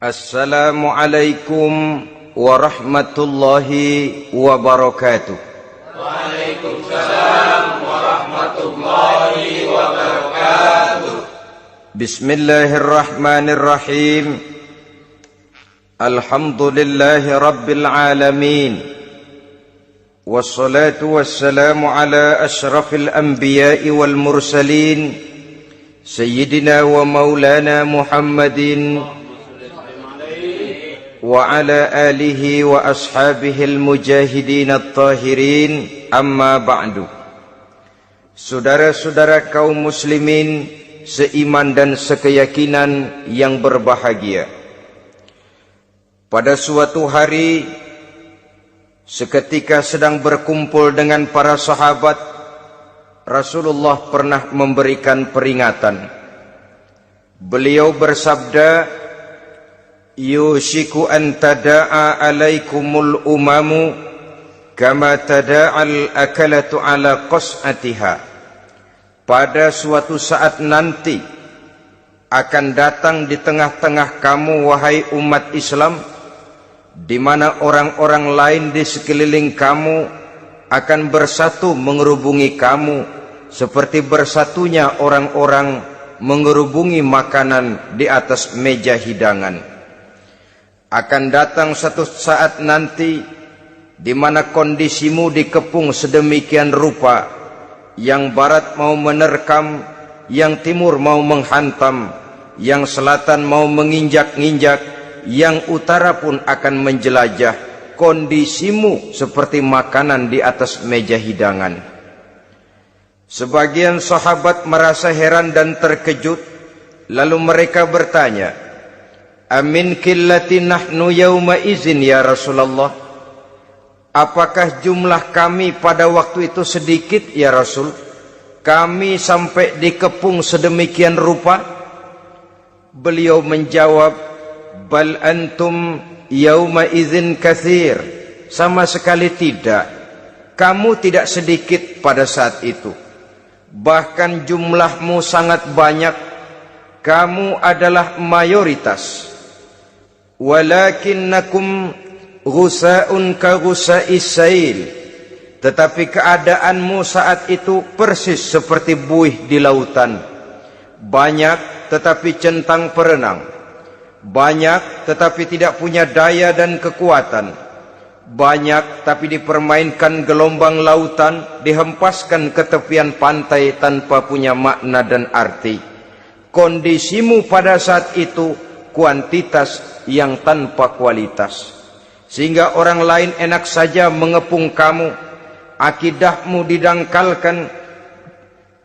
Assalamualaikum warahmatullahi wabarakatuh. Waalaikumsalam warahmatullahi wabarakatuh. Bismillahirrahmanirrahim. Alhamdulillahi rabbil alamin. Wassalatu wassalamu ala ashrafil anbiya'i wal mursalin, Sayyidina wa maulana Muhammadin wa ala alihi wa ashabihil mujahidin at-tahirin, amma ba'du. Saudara-saudara kaum muslimin seiman dan sekeyakinan yang berbahagia, pada suatu hari seketika sedang berkumpul dengan para sahabat, Rasulullah pernah memberikan peringatan. Beliau bersabda, yushiku an tada'a alaikumul umamu kama tada'al akalatu ala qas'atiha. Pada suatu saat nanti akan datang di tengah-tengah kamu, wahai umat Islam, di mana orang-orang lain di sekeliling kamu akan bersatu mengerubungi kamu seperti bersatunya orang-orang mengerubungi makanan di atas meja hidangan. Akan datang satu saat nanti di mana kondisimu dikepung sedemikian rupa, yang barat mau menerkam, yang timur mau menghantam, yang selatan mau menginjak-injak, yang utara pun akan menjelajah. Kondisimu seperti makanan di atas meja hidangan. Sebagian sahabat merasa heran dan terkejut, lalu mereka bertanya, amin qillati nahnu yauma izin ya Rasulullah? Apakah jumlah kami pada waktu itu sedikit ya Rasul? Kami sampai dikepung sedemikian rupa? Beliau menjawab, bal antum yauma izin katsir. Sama sekali tidak. Kamu tidak sedikit pada saat itu. Bahkan jumlahmu sangat banyak. Kamu adalah mayoritas. Walakinnakum ghusa'un ka ghusa'is sail. Tetapi keadaanmu saat itu persis seperti buih di lautan. Banyak tetapi centang perenang. Banyak tetapi tidak punya daya dan kekuatan. Banyak tapi dipermainkan gelombang lautan, dihempaskan ke tepian pantai tanpa punya makna dan arti. Kondisimu pada saat itu kuantitas yang tanpa kualitas, sehingga orang lain enak saja mengepung kamu. Akidahmu didangkalkan,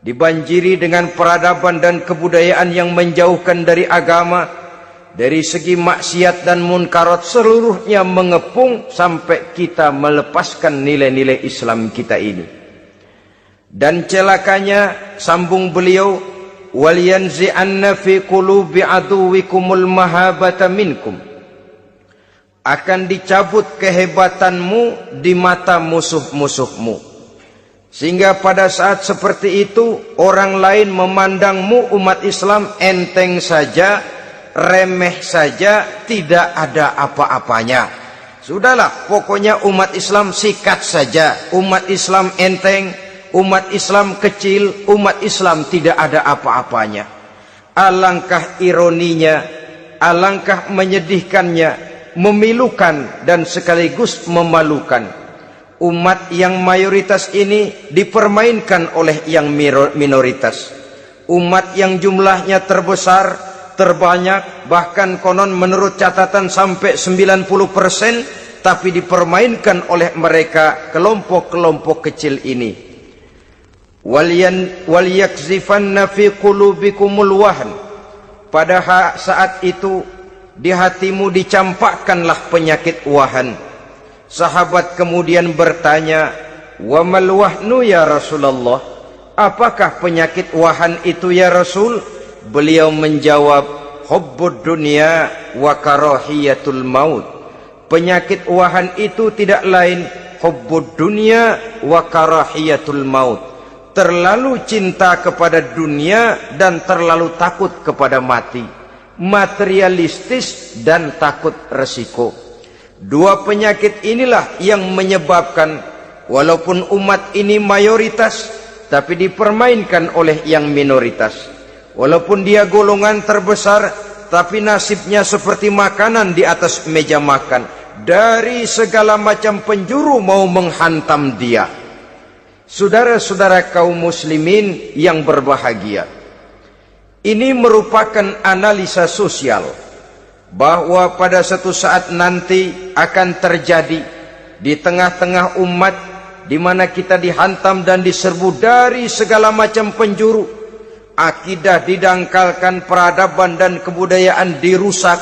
dibanjiri dengan peradaban dan kebudayaan yang menjauhkan dari agama. Dari segi maksiat dan munkarat seluruhnya mengepung sampai kita melepaskan nilai-nilai Islam kita ini. Dan celakanya, sambung beliau, wal yanzi'anna fi qulubi aduwikumul mahabata minkum. Akan dicabut kehebatanmu di mata musuh-musuhmu, sehingga pada saat seperti itu orang lain memandangmu umat Islam enteng saja, remeh saja, tidak ada apa-apanya. Sudahlah, pokoknya umat Islam sikat saja. Umat Islam enteng, umat Islam kecil, umat Islam tidak ada apa-apanya. Alangkah ironinya, alangkah menyedihkannya, memilukan dan sekaligus memalukan. Umat yang mayoritas ini dipermainkan oleh yang minoritas. Umat yang jumlahnya terbesar, terbanyak, bahkan konon menurut catatan sampai 90%, tapi dipermainkan oleh mereka kelompok-kelompok kecil ini. Wal yakzifanna fi qulubikumul wahn. Pada saat itu di hatimu dicampakkanlah penyakit wahan. Sahabat kemudian bertanya, wa mal wahnu ya Rasulullah? Apakah penyakit wahan itu ya Rasul? Beliau menjawab, hubbud dunya wa karahiyatul maut. Penyakit wahan itu tidak lain hubbud dunya wa karahiyatul maut. Terlalu cinta kepada dunia dan terlalu takut kepada mati. materialistis dan takut resiko. Dua penyakit inilah yang menyebabkan walaupun umat ini mayoritas, tapi dipermainkan oleh yang minoritas. Walaupun dia golongan terbesar, tapi nasibnya seperti makanan di atas meja makan. Dari segala macam penjuru mau menghantam dia. Saudara-saudara kaum muslimin yang berbahagia, ini merupakan analisa sosial bahwa pada satu saat nanti akan terjadi di tengah-tengah umat di mana kita dihantam dan diserbu dari segala macam penjuru. Akidah didangkalkan, peradaban dan kebudayaan dirusak,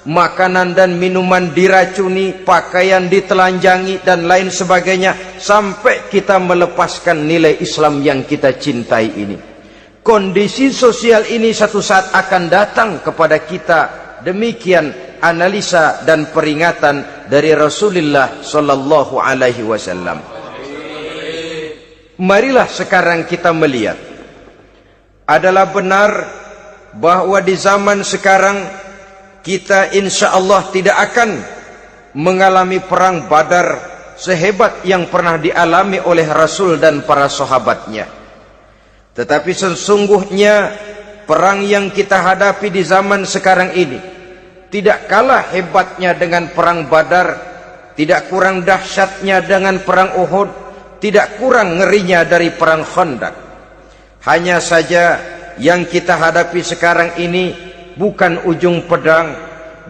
makanan dan minuman diracuni, pakaian ditelanjangi dan lain sebagainya, sampai kita melepaskan nilai Islam yang kita cintai ini. Kondisi sosial ini satu saat akan datang kepada kita. Demikian analisa dan peringatan dari Rasulullah sallallahu alaihi wasallam. Marilah sekarang kita melihat, adalah benar bahwa di zaman sekarang kita insya Allah tidak akan mengalami perang Badar sehebat yang pernah dialami oleh Rasul dan para sahabatnya. Tetapi sesungguhnya perang yang kita hadapi di zaman sekarang ini tidak kalah hebatnya dengan perang Badar, tidak kurang dahsyatnya dengan perang Uhud, tidak kurang ngerinya dari perang Khandaq. Hanya saja yang kita hadapi sekarang ini bukan ujung pedang,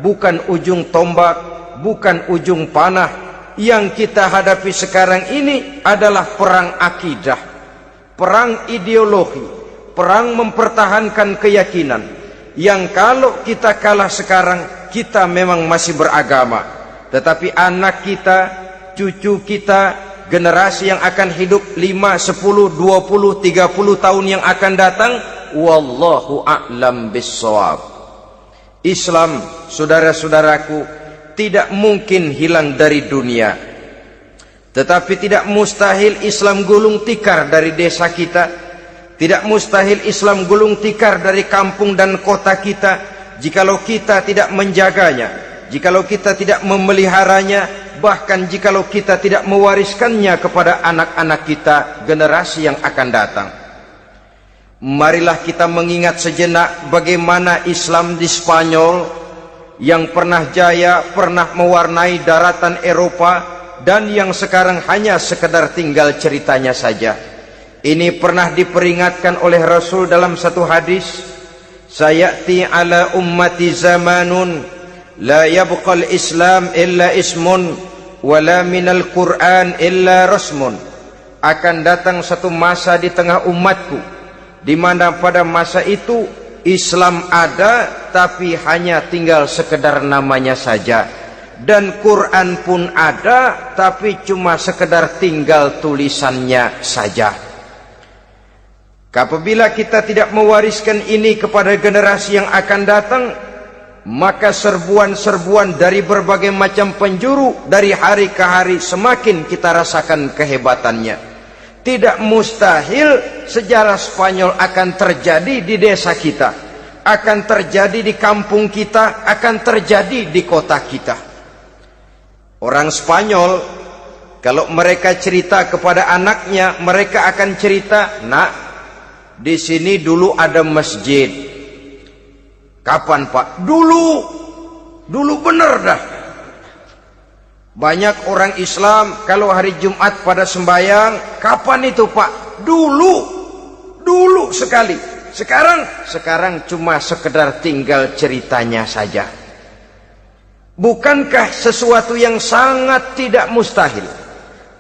bukan ujung tombak, bukan ujung panah. Yang kita hadapi sekarang ini adalah perang akidah, perang ideologi, perang mempertahankan keyakinan. Yang kalau kita kalah sekarang, kita memang masih beragama, tetapi anak kita, cucu kita, generasi yang akan hidup 5, 10, 20, 30 tahun yang akan datang, wallahu a'lam bissawab. Islam, saudara-saudaraku, tidak mungkin hilang dari dunia, tetapi tidak mustahil Islam gulung tikar dari desa kita, tidak mustahil Islam gulung tikar dari kampung dan kota kita, jikalau kita tidak menjaganya, jikalau kita tidak memeliharanya, bahkan jikalau kita tidak mewariskannya kepada anak-anak kita, generasi yang akan datang. Marilah kita mengingat sejenak bagaimana Islam di Spanyol yang pernah jaya, pernah mewarnai daratan Eropa, dan yang sekarang hanya sekedar tinggal ceritanya saja. Ini pernah diperingatkan oleh Rasul dalam satu hadis, sayati ala ummati zamanun la yabqal Islam illa ismun wala minal Quran illa rasmun. Akan datang satu masa di tengah umatku di mana pada masa itu Islam ada tapi hanya tinggal sekedar namanya saja, dan Quran pun ada tapi cuma sekedar tinggal tulisannya saja. Apabila kita tidak mewariskan ini kepada generasi yang akan datang, maka serbuan-serbuan dari berbagai macam penjuru dari hari ke hari semakin kita rasakan kehebatannya. Tidak mustahil sejarah Spanyol akan terjadi di desa kita, akan terjadi di kampung kita, akan terjadi di kota kita. Orang Spanyol, kalau mereka cerita kepada anaknya, mereka akan cerita, nak, di sini dulu ada masjid. Kapan, Pak? Dulu bener dah. Banyak orang Islam kalau hari Jumat pada sembahyang, kapan itu, Pak? Dulu sekali. Sekarang cuma sekedar tinggal ceritanya saja. Bukankah sesuatu yang sangat tidak mustahil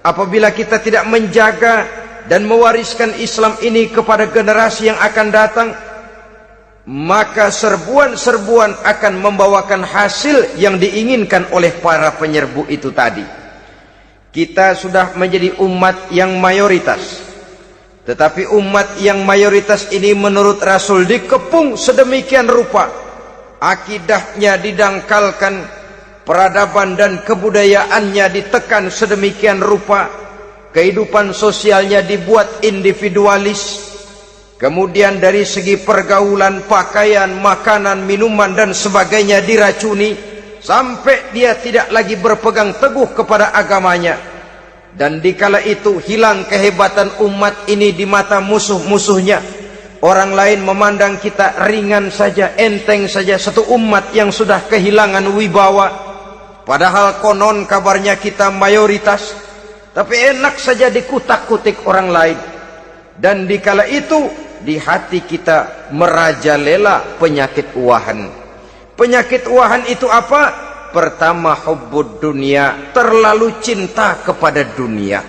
apabila kita tidak menjaga dan mewariskan Islam ini kepada generasi yang akan datang, maka serbuan-serbuan akan membawakan hasil yang diinginkan oleh para penyerbu itu tadi. Kita sudah menjadi umat yang mayoritas, tetapi umat yang mayoritas ini menurut Rasul dikepung sedemikian rupa, akidahnya didangkalkan, peradaban dan kebudayaannya ditekan sedemikian rupa, kehidupan sosialnya dibuat individualis. Kemudian dari segi pergaulan, pakaian, makanan, minuman dan sebagainya diracuni sampai dia tidak lagi berpegang teguh kepada agamanya. Dan dikala itu hilang kehebatan umat ini di mata musuh-musuhnya. Orang lain memandang kita ringan saja, enteng saja, satu umat yang sudah kehilangan wibawa. Padahal konon kabarnya kita mayoritas, tapi enak saja dikutak-kutik orang lain. Dan dikala itu di hati kita merajalela penyakit uahan. Penyakit uahan itu apa? Pertama, hubbud dunia, terlalu cinta kepada dunia.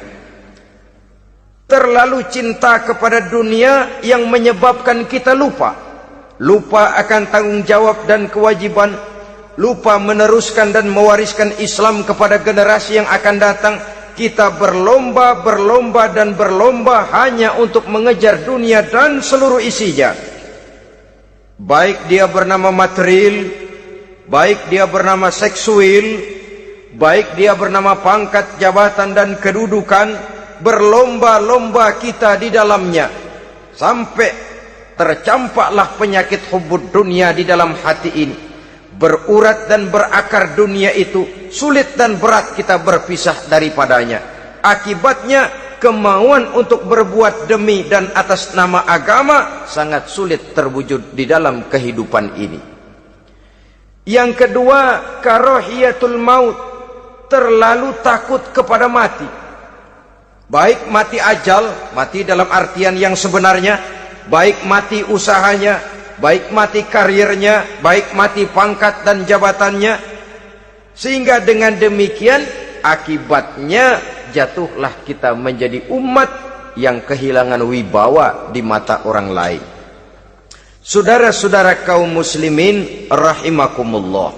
Terlalu cinta kepada dunia yang menyebabkan kita lupa akan tanggung jawab dan kewajiban, lupa meneruskan dan mewariskan Islam kepada generasi yang akan datang. Kita berlomba hanya untuk mengejar dunia dan seluruh isinya. Baik dia bernama material, baik dia bernama seksual, baik dia bernama pangkat, jabatan dan kedudukan, berlomba-lomba kita di dalamnya. Sampai tercampaklah penyakit hubbud dunia di dalam hati ini. Berurat dan berakar dunia itu, sulit dan berat kita berpisah daripadanya. Akibatnya kemauan untuk berbuat demi dan atas nama agama sangat sulit terwujud di dalam kehidupan ini. Yang kedua, karahiyatul maut, terlalu takut kepada mati. Baik mati ajal, mati dalam artian yang sebenarnya, baik mati usahanya, baik mati karirnya, baik mati pangkat dan jabatannya. Sehingga dengan demikian akibatnya jatuhlah kita menjadi umat yang kehilangan wibawa di mata orang lain. Saudara-saudara kaum muslimin rahimakumullah,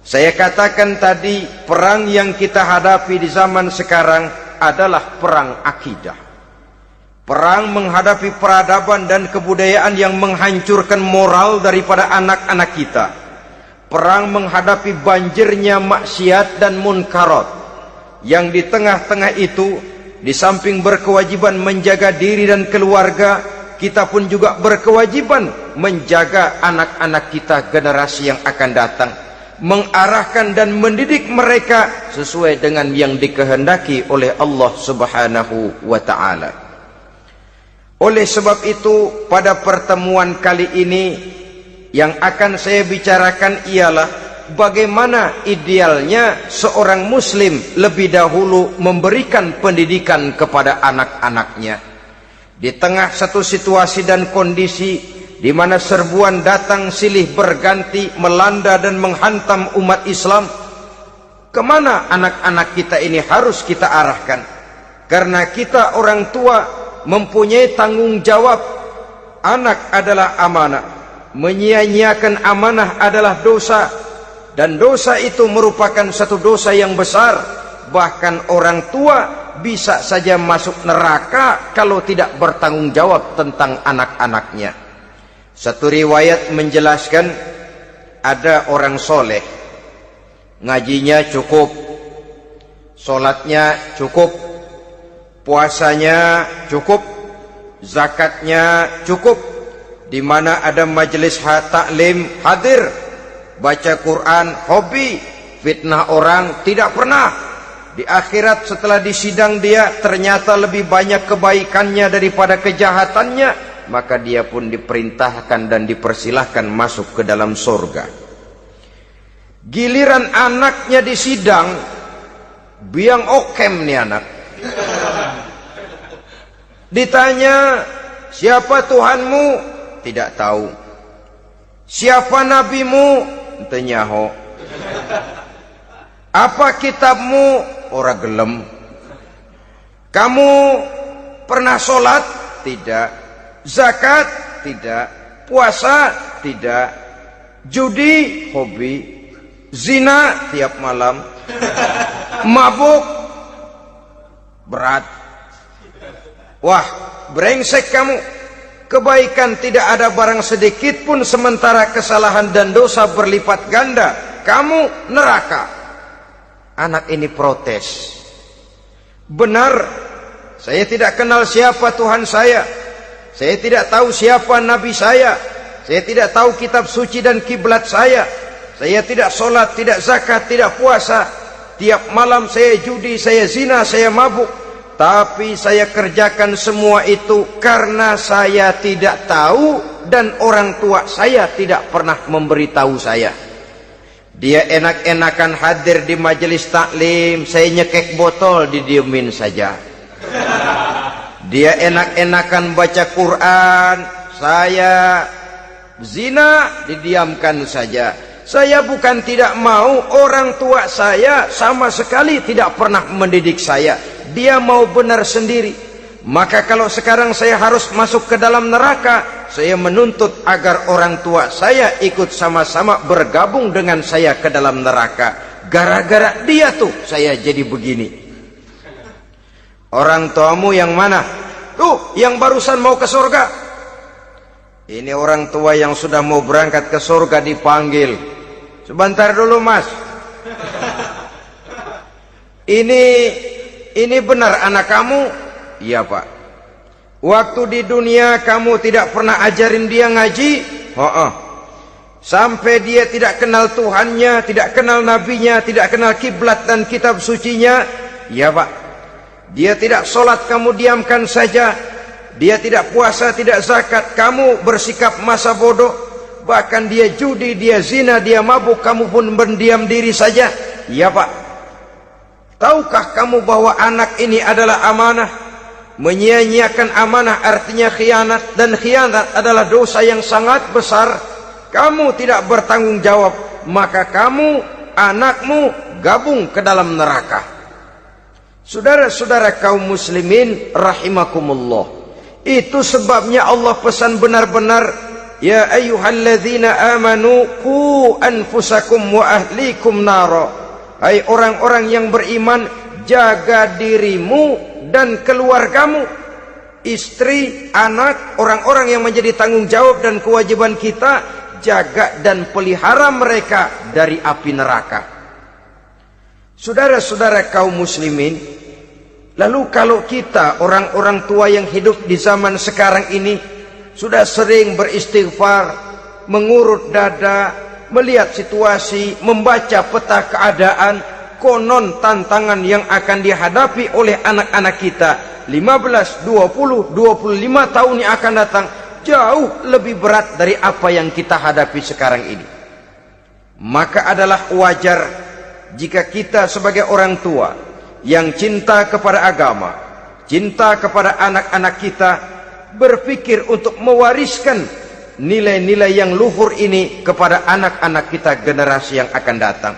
saya katakan tadi, perang yang kita hadapi di zaman sekarang adalah perang akidah. Perang menghadapi peradaban dan kebudayaan yang menghancurkan moral daripada anak-anak kita. Perang menghadapi banjirnya maksiat dan munkarat. Yang di tengah-tengah itu, di samping berkewajiban menjaga diri dan keluarga, kita pun juga berkewajiban menjaga anak-anak kita, generasi yang akan datang. Mengarahkan dan mendidik mereka sesuai dengan yang dikehendaki oleh Allah Subhanahu wa ta'ala. Oleh sebab itu, pada pertemuan kali ini yang akan saya bicarakan ialah bagaimana idealnya seorang muslim lebih dahulu memberikan pendidikan kepada anak-anaknya. Di tengah satu situasi dan kondisi di mana serbuan datang silih berganti melanda dan menghantam umat Islam, kemana anak-anak kita ini harus kita arahkan? Karena kita orang tua mempunyai tanggung jawab. Anak adalah amanah, menyia-nyiakan amanah adalah dosa, dan dosa itu merupakan satu dosa yang besar. Bahkan orang tua bisa saja masuk neraka kalau tidak bertanggung jawab tentang anak-anaknya. Satu riwayat menjelaskan, ada orang soleh, ngajinya cukup, sholatnya cukup, puasanya cukup, zakatnya cukup, di mana ada majelis taklim hadir, baca Quran hobi, fitnah orang tidak pernah. Di akhirat setelah disidang dia ternyata lebih banyak kebaikannya daripada kejahatannya, maka dia pun diperintahkan dan dipersilahkan masuk ke dalam surga. Giliran anaknya disidang, biang okem nih anak. Ditanya, siapa Tuhanmu? Tidak tahu. Siapa nabimu? Ente nyaho. Apa kitabmu? Ora gelem. Kamu pernah sholat? Tidak. Zakat? Tidak. Puasa? Tidak. Judi? Hobi. Zina? Tiap malam. Mabuk? Berat. Wah, brengsek kamu. Kebaikan tidak ada barang sedikit pun, sementara kesalahan dan dosa berlipat ganda. Kamu neraka. Anak ini protes. Benar, saya tidak kenal siapa Tuhan saya. Saya tidak tahu siapa nabi saya tidak tahu kitab suci dan kiblat saya tidak sholat, tidak zakat, tidak puasa. Tiap malam saya judi, saya zina, saya mabuk. Tapi saya kerjakan semua itu karena saya tidak tahu dan orang tua saya tidak pernah memberitahu saya. Dia enak-enakan hadir di majelis taklim, saya nyekek botol, didiemin saja. Dia enak-enakan baca Quran, saya zina, didiamkan saja. Saya bukan tidak mau, orang tua saya sama sekali tidak pernah mendidik saya. Dia mau benar sendiri. Maka kalau sekarang saya harus masuk ke dalam neraka, saya menuntut agar orang tua saya ikut sama-sama bergabung dengan saya ke dalam neraka. Gara-gara dia tuh saya jadi begini. Orang tuamu yang mana? Tuh, yang barusan mau ke surga. Ini orang tua yang sudah mau berangkat ke surga dipanggil. Sebentar dulu, Mas. Ini benar anak kamu? Iya, Pak. Waktu di dunia kamu tidak pernah ajarin dia ngaji? Sampai dia tidak kenal Tuhannya, tidak kenal nabinya, tidak kenal kiblat dan kitab sucinya? Iya, Pak. Dia tidak sholat, kamu diamkan saja. Dia tidak puasa, tidak zakat, kamu bersikap masa bodoh. Bahkan dia judi, dia zina, dia mabuk, kamu pun berdiam diri saja. Iya, Pak. Tahukah kamu bahwa anak ini adalah amanah? Menyia-nyiakan amanah artinya khianat, dan khianat adalah dosa yang sangat besar. Kamu tidak bertanggung jawab, maka kamu, anakmu gabung ke dalam neraka. Saudara-saudara kaum muslimin rahimakumullah, itu sebabnya Allah pesan benar-benar, ya ayyuhalladzina amanu qu anfusakum wa ahlikum nara. Hai orang-orang yang beriman, jaga dirimu dan keluargamu, istri, anak, orang-orang yang menjadi tanggung jawab dan kewajiban kita, jaga dan pelihara mereka dari api neraka. Saudara-saudara kaum muslimin, lalu kalau kita orang-orang tua yang hidup di zaman sekarang ini sudah sering beristighfar, mengurut dada, melihat situasi, membaca peta keadaan, konon tantangan yang akan dihadapi oleh anak-anak kita 15, 20, 25 tahun yang akan datang jauh lebih berat dari apa yang kita hadapi sekarang ini. Maka adalah wajar jika kita sebagai orang tua yang cinta kepada agama, cinta kepada anak-anak kita, berpikir untuk mewariskan nilai-nilai yang luhur ini kepada anak-anak kita generasi yang akan datang.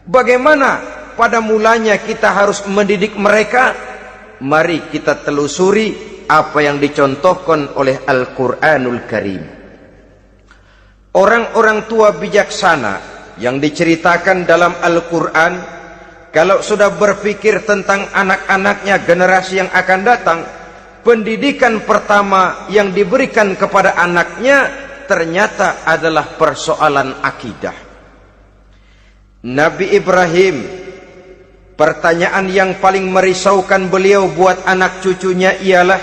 Bagaimana pada mulanya kita harus mendidik mereka? Mari kita telusuri apa yang dicontohkan oleh Al-Quranul Karim. Orang-orang tua bijaksana yang diceritakan dalam Al-Quran, kalau sudah berpikir tentang anak-anaknya generasi yang akan datang, pendidikan pertama yang diberikan kepada anaknya ternyata adalah persoalan akidah. Nabi Ibrahim, pertanyaan yang paling merisaukan beliau buat anak cucunya ialah,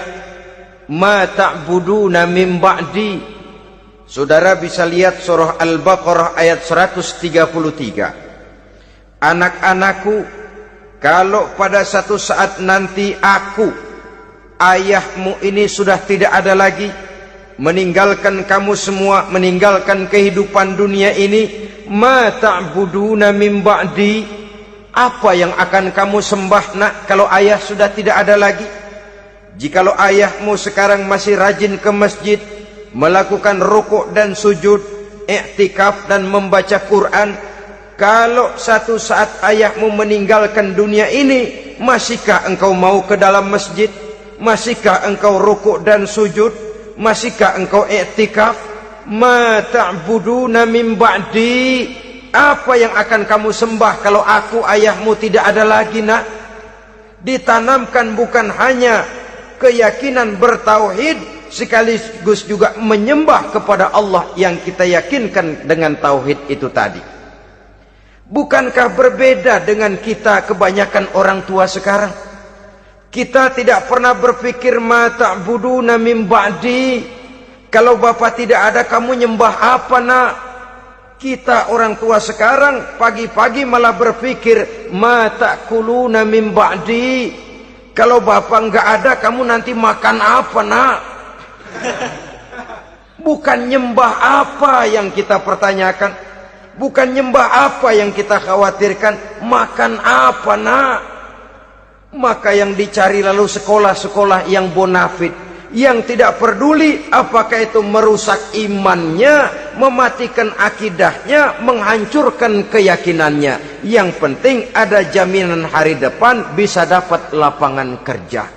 ma ta'buduna min ba'di. Saudara bisa lihat surah Al-Baqarah ayat 133. Anak-anakku, kalau pada satu saat nanti aku, ayahmu ini sudah tidak ada lagi, meninggalkan kamu semua, meninggalkan kehidupan dunia ini, ma ta'buduna min ba'di, apa yang akan kamu sembah nak kalau ayah sudah tidak ada lagi? Jikalau ayahmu sekarang masih rajin ke masjid, melakukan rukuk dan sujud, i'tikaf dan membaca Quran, kalau satu saat ayahmu meninggalkan dunia ini, masihkah engkau mau ke dalam masjid? Masihkah engkau rukuk dan sujud? Masihkah engkau i'tikaf? Ma ta'buduna min ba'di, apa yang akan kamu sembah kalau aku ayahmu tidak ada lagi nak? Ditanamkan bukan hanya keyakinan bertauhid, sekaligus juga menyembah kepada Allah yang kita yakinkan dengan tauhid itu tadi. Bukankah berbeda dengan kita kebanyakan orang tua sekarang? Kita tidak pernah berpikir ma ta'buduna min ba'di. Kalau bapak tidak ada, kamu nyembah apa nak? Kita orang tua sekarang pagi-pagi malah berpikir ma ta'kuluna min ba'di. Kalau bapak enggak ada, kamu nanti makan apa nak? Bukan nyembah apa yang kita pertanyakan, bukan nyembah apa yang kita khawatirkan, makan apa nak? Maka yang dicari lalu sekolah-sekolah yang bonafit, yang tidak peduli apakah itu merusak imannya, mematikan akidahnya, menghancurkan keyakinannya. Yang penting ada jaminan hari depan bisa dapat lapangan kerja.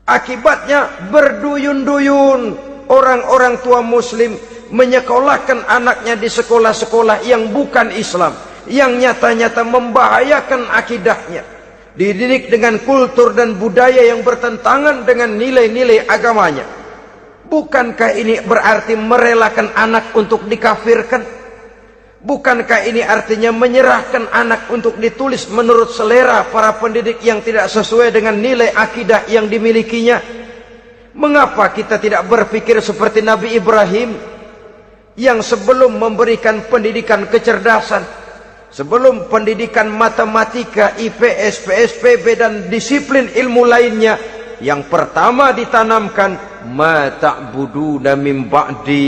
Akibatnya berduyun-duyun orang-orang tua muslim menyekolahkan anaknya di sekolah-sekolah yang bukan Islam, yang nyata-nyata membahayakan akidahnya, dididik dengan kultur dan budaya yang bertentangan dengan nilai-nilai agamanya. Bukankah ini berarti merelakan anak untuk dikafirkan? Bukankah ini artinya menyerahkan anak untuk ditulis menurut selera para pendidik yang tidak sesuai dengan nilai akidah yang dimilikinya? Mengapa kita tidak berpikir seperti Nabi Ibrahim, yang sebelum memberikan pendidikan kecerdasan, sebelum pendidikan matematika, IPS, PSPB dan disiplin ilmu lainnya, yang pertama ditanamkan ma ta'buduna min ba'di.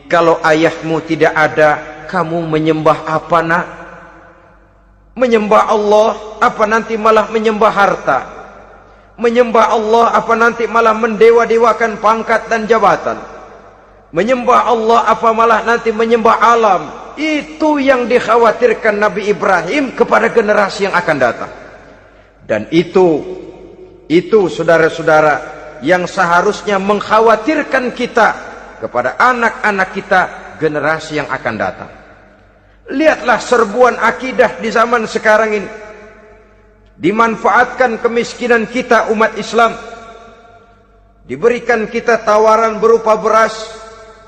Kalau ayahmu tidak ada, kamu menyembah apa nak? Menyembah Allah apa nanti malah menyembah harta? Menyembah Allah apa nanti malah mendewa-dewakan pangkat dan jabatan? Menyembah Allah apa malah nanti menyembah alam? Itu yang dikhawatirkan Nabi Ibrahim kepada generasi yang akan datang. Dan itu saudara-saudara yang seharusnya mengkhawatirkan kita kepada anak-anak kita, generasi yang akan datang. Lihatlah serbuan akidah di zaman sekarang ini. Dimanfaatkan kemiskinan kita umat Islam. Diberikan kita tawaran berupa beras,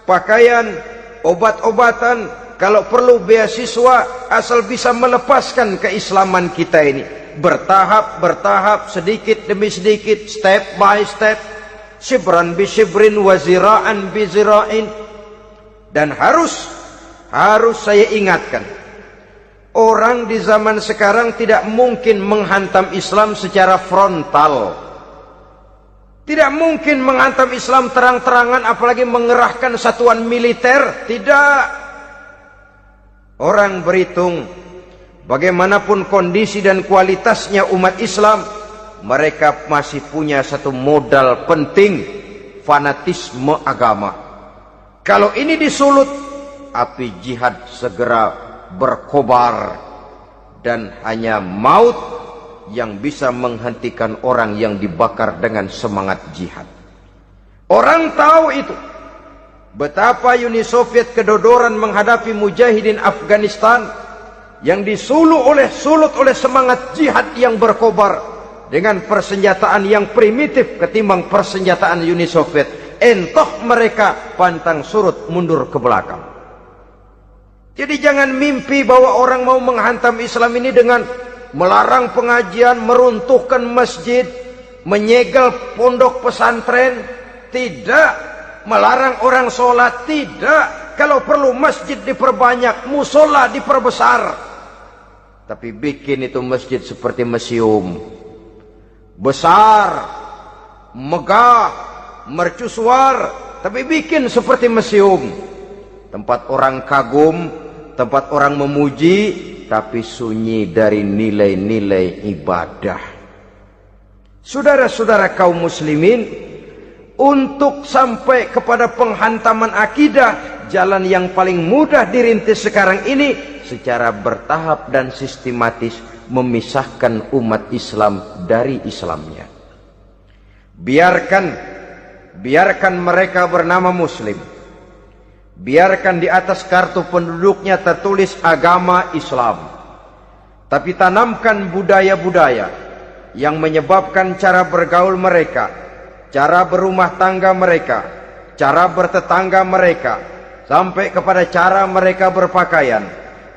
pakaian, obat-obatan, kalau perlu beasiswa, asal bisa melepaskan keislaman kita ini. Bertahap, sedikit demi sedikit, step by step, shibran bi shibrin wa zira'an bi zira'in. Dan harus saya ingatkan, orang di zaman sekarang tidak mungkin menghantam Islam secara frontal. Tidak mungkin menghantam Islam terang-terangan, apalagi mengerahkan satuan militer. Tidak. Orang berhitung bagaimanapun kondisi dan kualitasnya umat Islam, mereka masih punya satu modal penting, fanatisme agama. Kalau ini disulut, api jihad segera berkobar, dan hanya maut yang bisa menghentikan orang yang dibakar dengan semangat jihad. Orang tahu itu. Betapa Uni Soviet kedodoran menghadapi mujahidin Afghanistan yang disulut oleh semangat jihad yang berkobar dengan persenjataan yang primitif ketimbang persenjataan Uni Soviet. Entah mereka pantang surut mundur ke belakang. Jadi jangan mimpi bahwa orang mau menghantam Islam ini dengan melarang pengajian, meruntuhkan masjid, menyegel pondok pesantren. Tidak. Melarang orang sholat. Tidak. Kalau perlu masjid diperbanyak, musola diperbesar. Tapi bikin itu masjid seperti museum. Besar, megah, mercusuar, tapi bikin seperti museum. Tempat orang kagum, tempat orang memuji, tapi sunyi dari nilai-nilai ibadah. Saudara-saudara kaum muslimin, untuk sampai kepada penghantaman akidah, jalan yang paling mudah dirintis sekarang ini secara bertahap dan sistematis, memisahkan umat Islam dari Islamnya. Biarkan mereka bernama Muslim. Biarkan di atas kartu penduduknya tertulis agama Islam. Tapi tanamkan budaya-budaya yang menyebabkan cara bergaul mereka, cara berumah tangga mereka, cara bertetangga mereka, sampai kepada cara mereka berpakaian,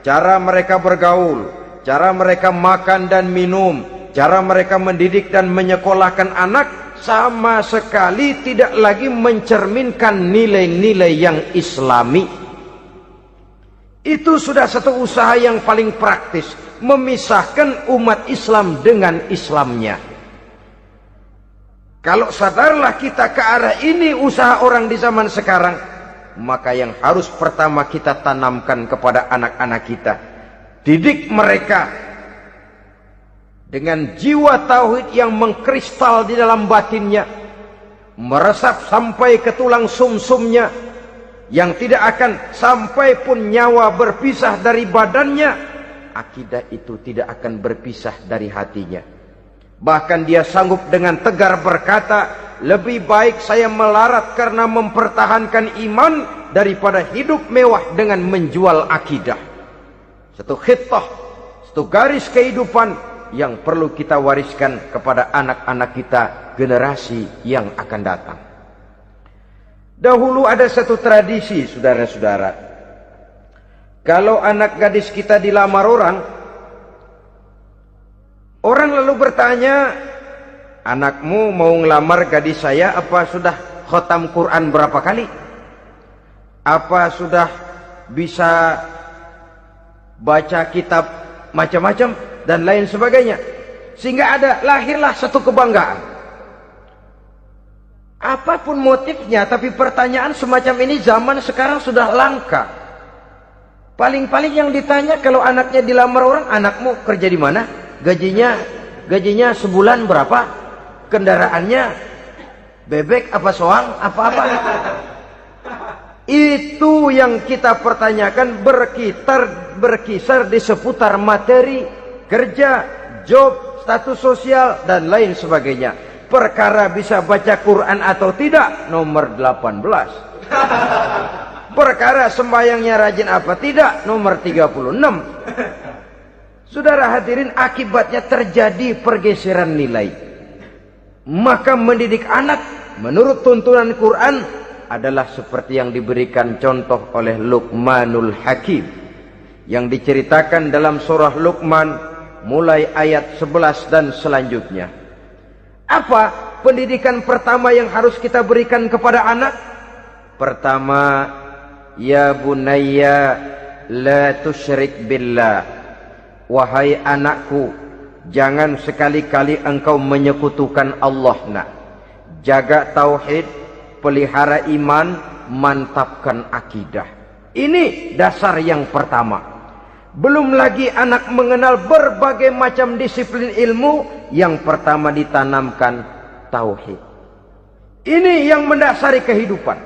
cara mereka bergaul, cara mereka makan dan minum, cara mereka mendidik dan menyekolahkan anak sama sekali tidak lagi mencerminkan nilai-nilai yang islami. Itu sudah satu usaha yang paling praktis, memisahkan umat Islam dengan Islamnya. Kalau sadarlah kita ke arah ini usaha orang di zaman sekarang, maka yang harus pertama kita tanamkan kepada anak-anak kita, didik mereka dengan jiwa tauhid yang mengkristal di dalam batinnya, meresap sampai ke tulang sumsumnya, yang tidak akan sampai pun nyawa berpisah dari badannya, akidah itu tidak akan berpisah dari hatinya. Bahkan dia sanggup dengan tegar berkata, lebih baik saya melarat karena mempertahankan iman daripada hidup mewah dengan menjual akidah. Satu khitah, satu garis kehidupan yang perlu kita wariskan kepada anak-anak kita, generasi yang akan datang. Dahulu ada satu tradisi, saudara-saudara. Kalau anak gadis kita dilamar orang, orang lalu bertanya, anakmu mau ngelamar gadis saya, apa sudah khotam Quran berapa kali? Apa sudah bisa baca kitab macam-macam dan lain sebagainya? Sehingga lahirlah satu kebanggaan. Apapun motifnya, tapi pertanyaan semacam ini zaman sekarang sudah langka. Paling-paling yang ditanya kalau anaknya dilamar orang, anakmu kerja di mana? Gajinya sebulan berapa? Kendaraannya bebek apa soang apa-apa? Itu yang kita pertanyakan, berkisar di seputar materi, kerja, job, status sosial dan lain sebagainya. Perkara bisa baca Quran atau tidak, nomor 18. Perkara sembahyangnya rajin apa tidak, nomor 36. Saudara hadirin, akibatnya terjadi pergeseran nilai. Maka mendidik anak menurut tuntunan Quran adalah seperti yang diberikan contoh oleh Luqmanul Hakim, yang diceritakan dalam surah Luqman mulai ayat 11 dan selanjutnya. Apa pendidikan pertama yang harus kita berikan kepada anak? Pertama, ya bunayya la tusyrik billah. Wahai anakku, jangan sekali-kali engkau menyekutukan Allah. Nak, jaga tauhid, pelihara iman, mantapkan akidah. Ini dasar yang pertama. Belum lagi anak mengenal berbagai macam disiplin ilmu, yang pertama ditanamkan tauhid. Ini yang mendasari kehidupan.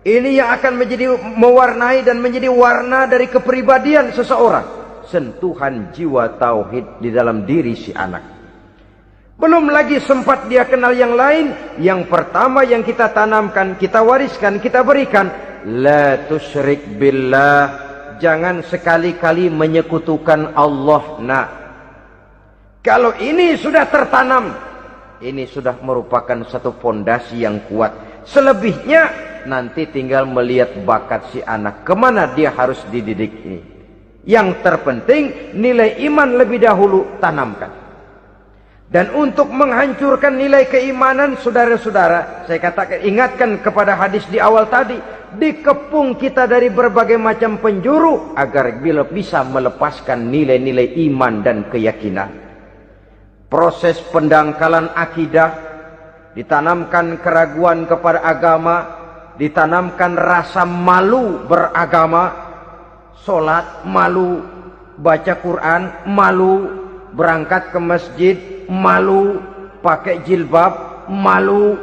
Ini yang akan menjadi mewarnai dan menjadi warna dari kepribadian seseorang. Sentuhan jiwa tauhid di dalam diri si anak. Belum lagi sempat dia kenal yang lain, yang pertama yang kita tanamkan, kita wariskan, kita berikan, la tusyrik billah. Jangan sekali-kali menyekutukan Allah. Nah, kalau ini sudah tertanam, ini sudah merupakan satu fondasi yang kuat. Selebihnya nanti tinggal melihat bakat si anak, kemana dia harus dididik ini. Yang terpenting nilai iman lebih dahulu tanamkan. Dan untuk menghancurkan nilai keimanan, saudara-saudara, saya katakan, ingatkan kepada hadis di awal tadi, dikepung kita dari berbagai macam penjuru agar bila bisa melepaskan nilai-nilai iman dan keyakinan. Proses pendangkalan akidah, ditanamkan keraguan kepada agama, ditanamkan rasa malu beragama, sholat malu, baca Quran malu, berangkat ke masjid malu, pakai jilbab malu.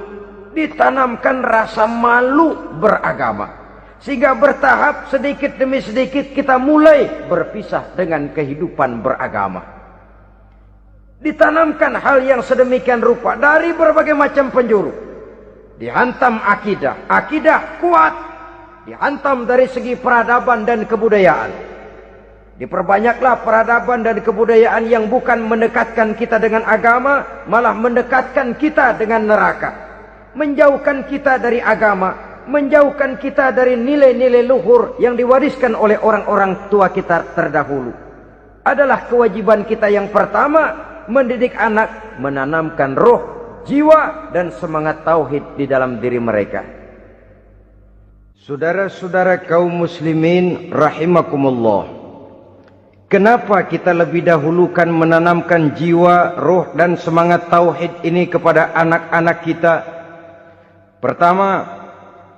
Ditanamkan rasa malu beragama, sehingga bertahap sedikit demi sedikit kita mulai berpisah dengan kehidupan beragama. Ditanamkan hal yang sedemikian rupa dari berbagai macam penjuru. Dihantam akidah, akidah kuat, dihantam dari segi peradaban dan kebudayaan. Diperbanyaklah peradaban dan kebudayaan yang bukan mendekatkan kita dengan agama, malah mendekatkan kita dengan neraka. Menjauhkan kita dari agama, menjauhkan kita dari nilai-nilai luhur yang diwariskan oleh orang-orang tua kita terdahulu. Adalah kewajiban kita yang pertama mendidik anak, menanamkan roh, jiwa dan semangat tauhid di dalam diri mereka. Saudara-saudara kaum muslimin rahimakumullah, kenapa kita lebih dahulukan menanamkan jiwa, roh dan semangat tauhid ini kepada anak-anak kita? Pertama,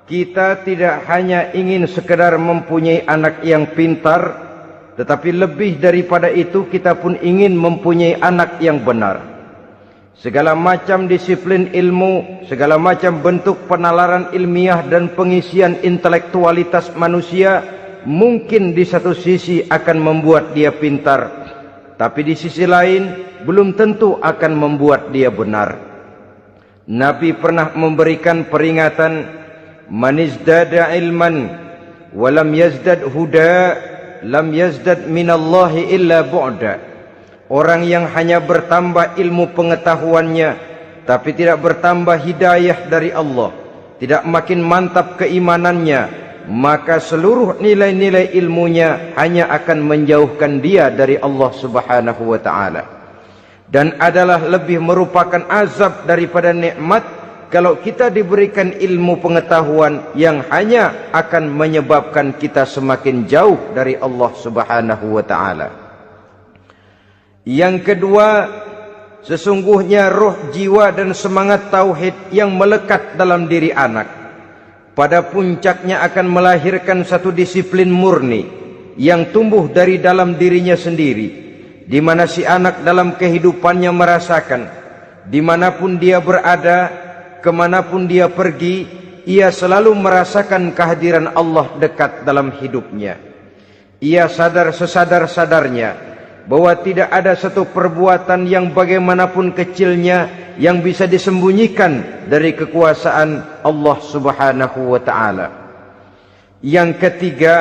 kita tidak hanya ingin sekedar mempunyai anak yang pintar, tetapi lebih daripada itu kita pun ingin mempunyai anak yang benar. Segala macam disiplin ilmu, segala macam bentuk penalaran ilmiah dan pengisian intelektualitas manusia mungkin di satu sisi akan membuat dia pintar, tapi di sisi lain belum tentu akan membuat dia benar. Nabi pernah memberikan peringatan, man izdada ilman walam yazdad huda lam yazdad minallahi illa bu'da. Orang yang hanya bertambah ilmu pengetahuannya tapi tidak bertambah hidayah dari Allah, tidak makin mantap keimanannya, maka seluruh nilai-nilai ilmunya hanya akan menjauhkan dia dari Allah Subhanahu wa taala. Dan adalah lebih merupakan azab daripada nikmat kalau kita diberikan ilmu pengetahuan yang hanya akan menyebabkan kita semakin jauh dari Allah Subhanahu wa taala. Yang kedua, sesungguhnya roh, jiwa dan semangat tauhid yang melekat dalam diri anak pada puncaknya akan melahirkan satu disiplin murni yang tumbuh dari dalam dirinya sendiri, di mana si anak dalam kehidupannya merasakan dimanapun dia berada, kemanapun dia pergi, ia selalu merasakan kehadiran Allah dekat dalam hidupnya. Ia sadar sesadar-sadarnya bahwa tidak ada satu perbuatan yang bagaimanapun kecilnya yang bisa disembunyikan dari kekuasaan Allah Subhanahu wa taala. Yang ketiga,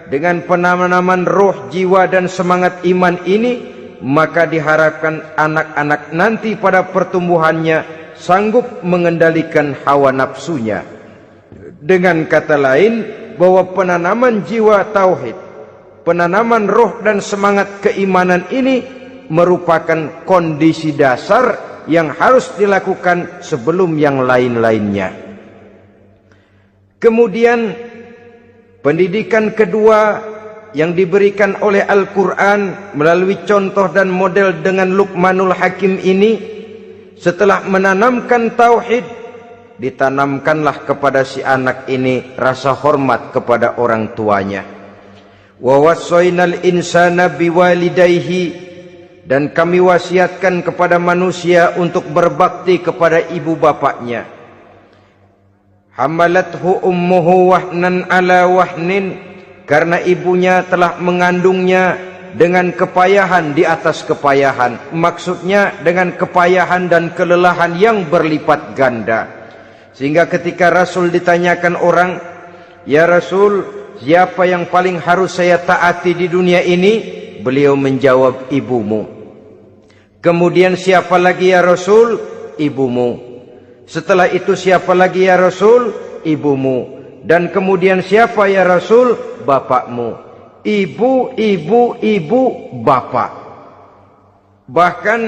dengan penanaman roh, jiwa dan semangat iman ini, maka diharapkan anak-anak nanti pada pertumbuhannya sanggup mengendalikan hawa nafsunya. Dengan kata lain, bahwa penanaman jiwa tauhid, penanaman roh dan semangat keimanan ini merupakan kondisi dasar yang harus dilakukan sebelum yang lain-lainnya. Kemudian pendidikan kedua yang diberikan oleh Al-Quran melalui contoh dan model dengan Luqmanul Hakim ini, setelah menanamkan tauhid, ditanamkanlah kepada si anak ini rasa hormat kepada orang tuanya. Wa wassaynal insana biwalidayhi, dan kami wasiatkan kepada manusia untuk berbakti kepada ibu bapaknya. Hamalathu ummuhu wahnan ala wahnin, karena ibunya telah mengandungnya dengan kepayahan di atas kepayahan, maksudnya dengan kepayahan dan kelelahan yang berlipat ganda. Sehingga ketika Rasul ditanyakan orang, ya Rasul, siapa yang paling harus saya taati di dunia ini? Beliau menjawab, ibumu. Kemudian siapa lagi ya Rasul? Ibumu. Setelah itu siapa lagi ya Rasul? Ibumu. Dan kemudian siapa ya Rasul? Bapakmu. Ibu, ibu, ibu, bapak. Bahkan